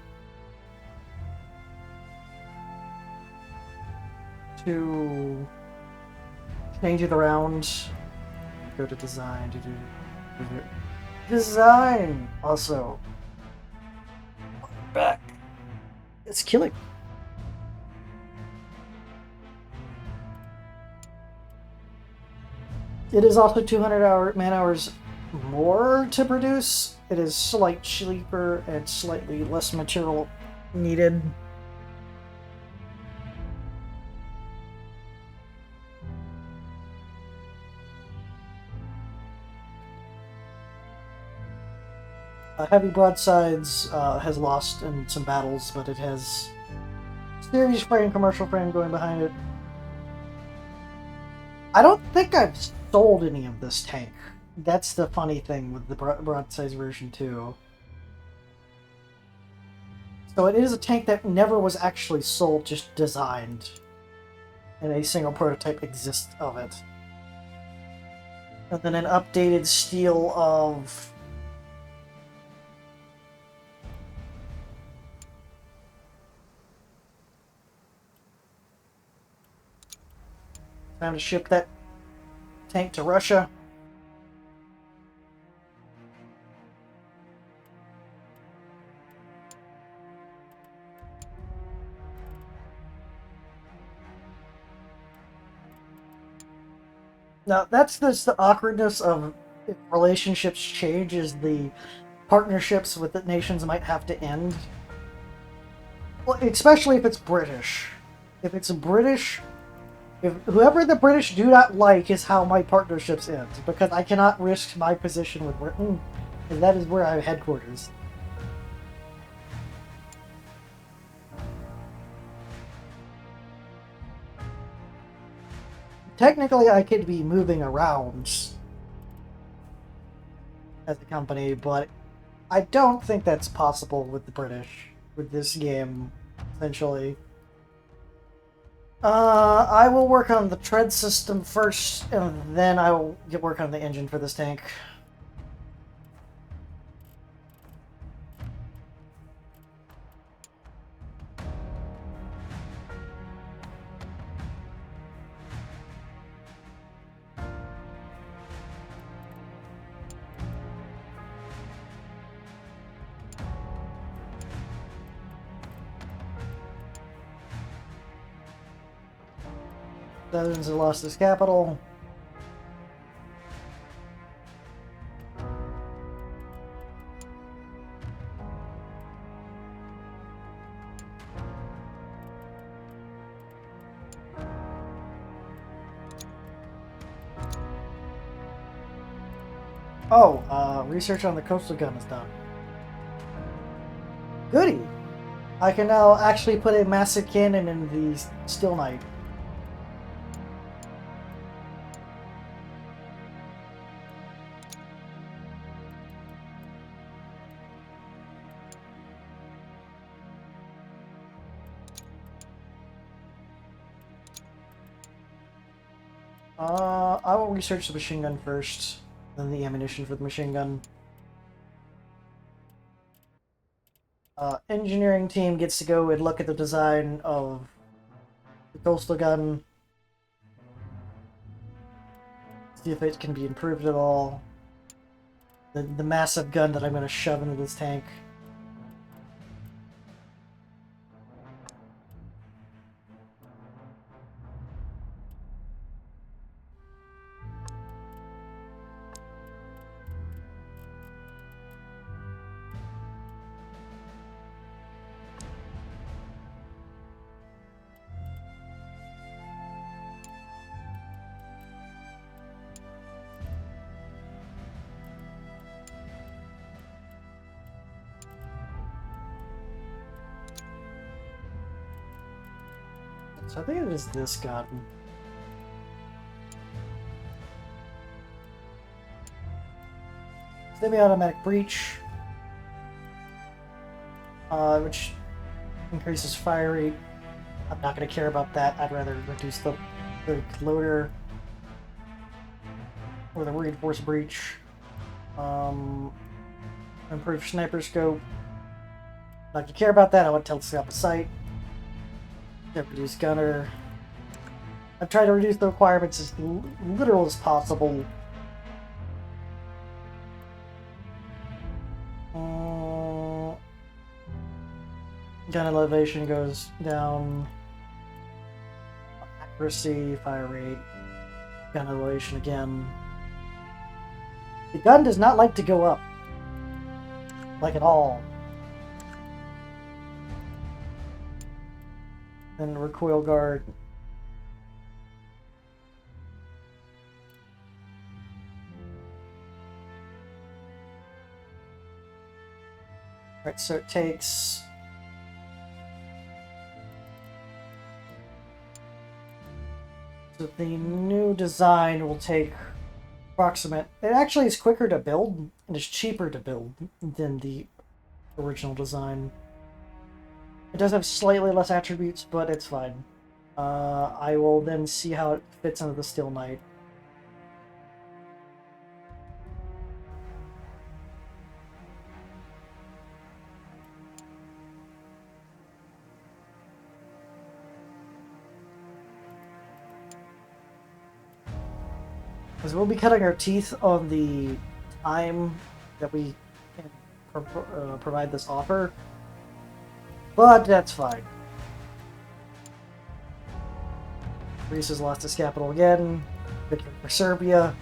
To change it around. Go to design, design! Also, back. It's killing. It is also 200 man hours more to produce. It is slightly cheaper and slightly less material needed. Heavy Broadsides has lost in some battles, but it has series frame, commercial frame going behind it. I don't think I've sold any of this tank. That's the funny thing with the Broadsides version 2. So it is a tank that never was actually sold, just designed. And a single prototype exists of it. And then an updated steel of... Time to ship that tank to Russia. Now, that's just the awkwardness of if relationships change, is the partnerships with the nations might have to end. Well, especially if it's British. If it's British, if whoever the British do not like is how my partnerships end, because I cannot risk my position with Britain, and that is where I have headquarters. Technically, I could be moving around as a company, but I don't think that's possible with the British, with this game, essentially. I will work on the tread system first, and then I will work on the engine for this tank. Netherlands have lost its capital. Oh, research on the coastal gun is done. Goody! I can now actually put a massive cannon in the Steel Knight. I will research the machine gun first, then the ammunition for the machine gun. Engineering team gets to go and look at the design of the coastal gun. See if it can be improved at all. The massive gun that I'm going to shove into this tank. So I think it is this gun. Semi-automatic breach, which increases fire rate. I'm not going to care about that. I'd rather reduce the loader or the reinforced breach. Improve sniper scope. Not going to care about that. I want telescopic sight. Reduce gunner. I've tried to reduce the requirements as literal as possible. Gun elevation goes down. Accuracy, fire rate, gun elevation again. The gun does not like to go up. Like at all. Then recoil guard. Alright, so it takes... So the new design will take approximate... It actually is quicker to build, and it's cheaper to build than the original design. It does have slightly less attributes, but it's fine. I will then see how it fits into the Steel Knight. Because we'll be cutting our teeth on the time that we can provide this offer. But that's fine. Greece has lost its capital again. Victory for Serbia.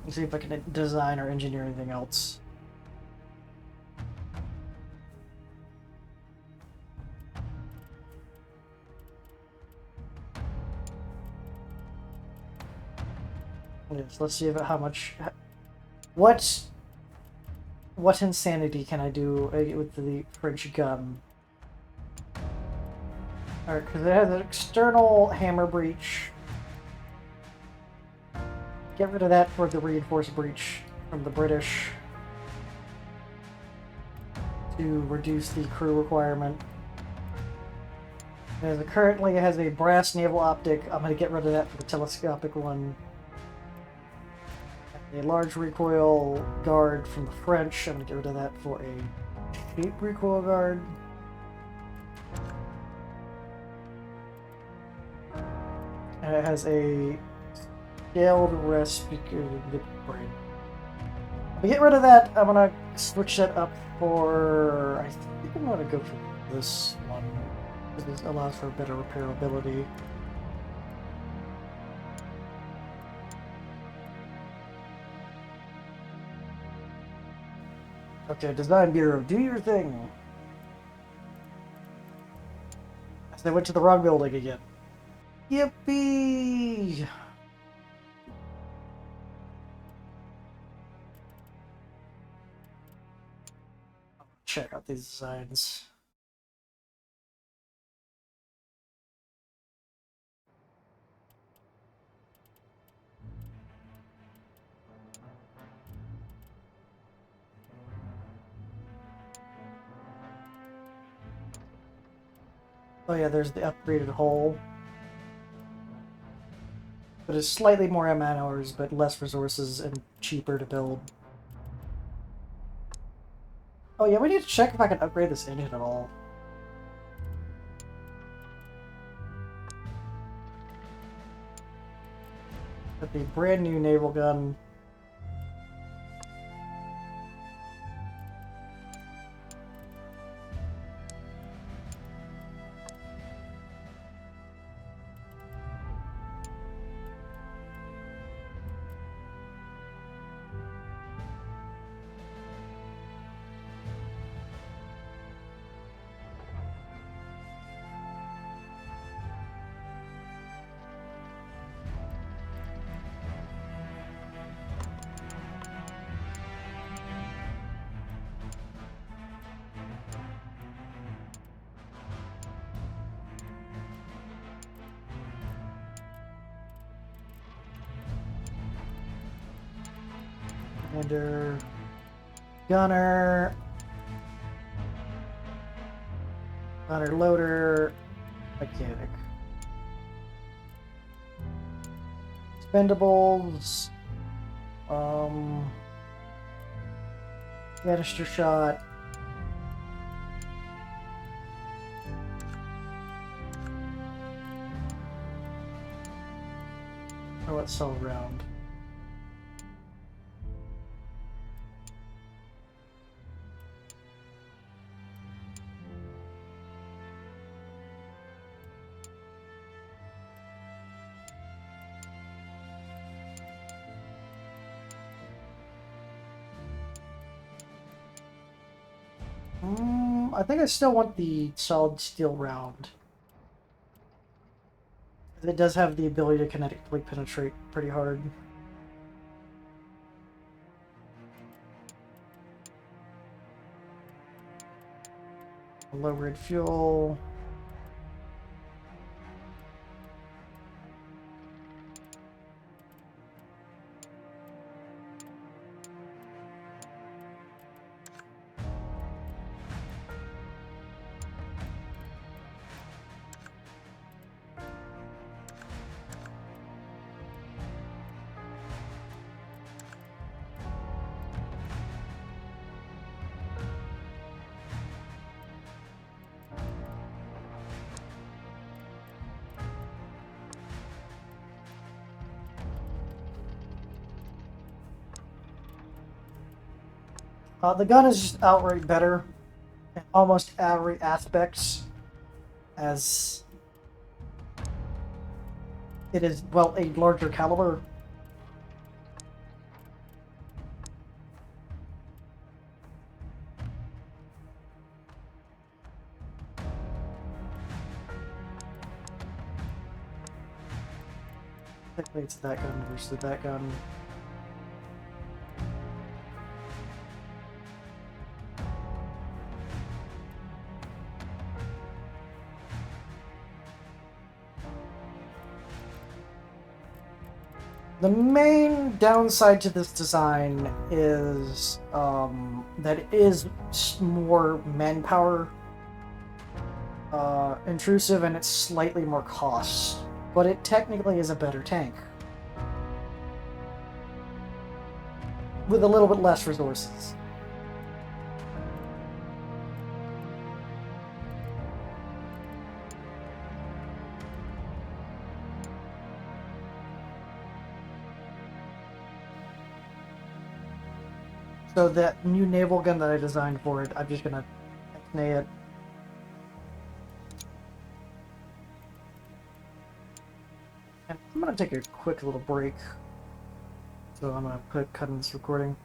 Let's see if I can design or engineer anything else. Yes, let's see about how much. What insanity can I do with the French gun? Alright, because it has an external hammer breach. Get rid of that for the reinforced breach from the British to reduce the crew requirement. As it currently has a brass naval optic, I'm going to get rid of that for the telescopic one. A large recoil guard from the French, I'm going to get rid of that for a cheap recoil guard. And it has a scaled respirator brain. But get rid of that. I'm gonna switch that up for. I think I'm gonna go for this one because it allows for better repairability. Okay, Design Bureau, do your thing. I went to the wrong building again. Yippee! Check out these designs. Oh yeah, there's the upgraded hull. But it's slightly more man hours, but less resources and cheaper to build. Oh yeah, we need to check if I can upgrade this engine at all. With the brand new naval gun. Commander, gunner, loader, mechanic. Expendables, canister shot. Or what's so round? I think I still want the solid steel round. It does have the ability to kinetically penetrate pretty hard. Low grade fuel. The gun is just outright better. almost every aspect, as it is, well, a larger caliber. Technically it's that gun versus that gun. The main downside to this design is that it is more manpower intrusive, and it's slightly more cost, but it technically is a better tank with a little bit less resources. So that new naval gun that I designed for it, I'm just gonna X-nay it. And I'm gonna take a quick little break. So I'm gonna cut in this recording.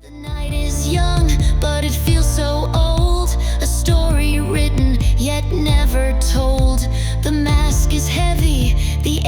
The night is young, but it feels so old. A story written, yet never told. The mask is heavy, the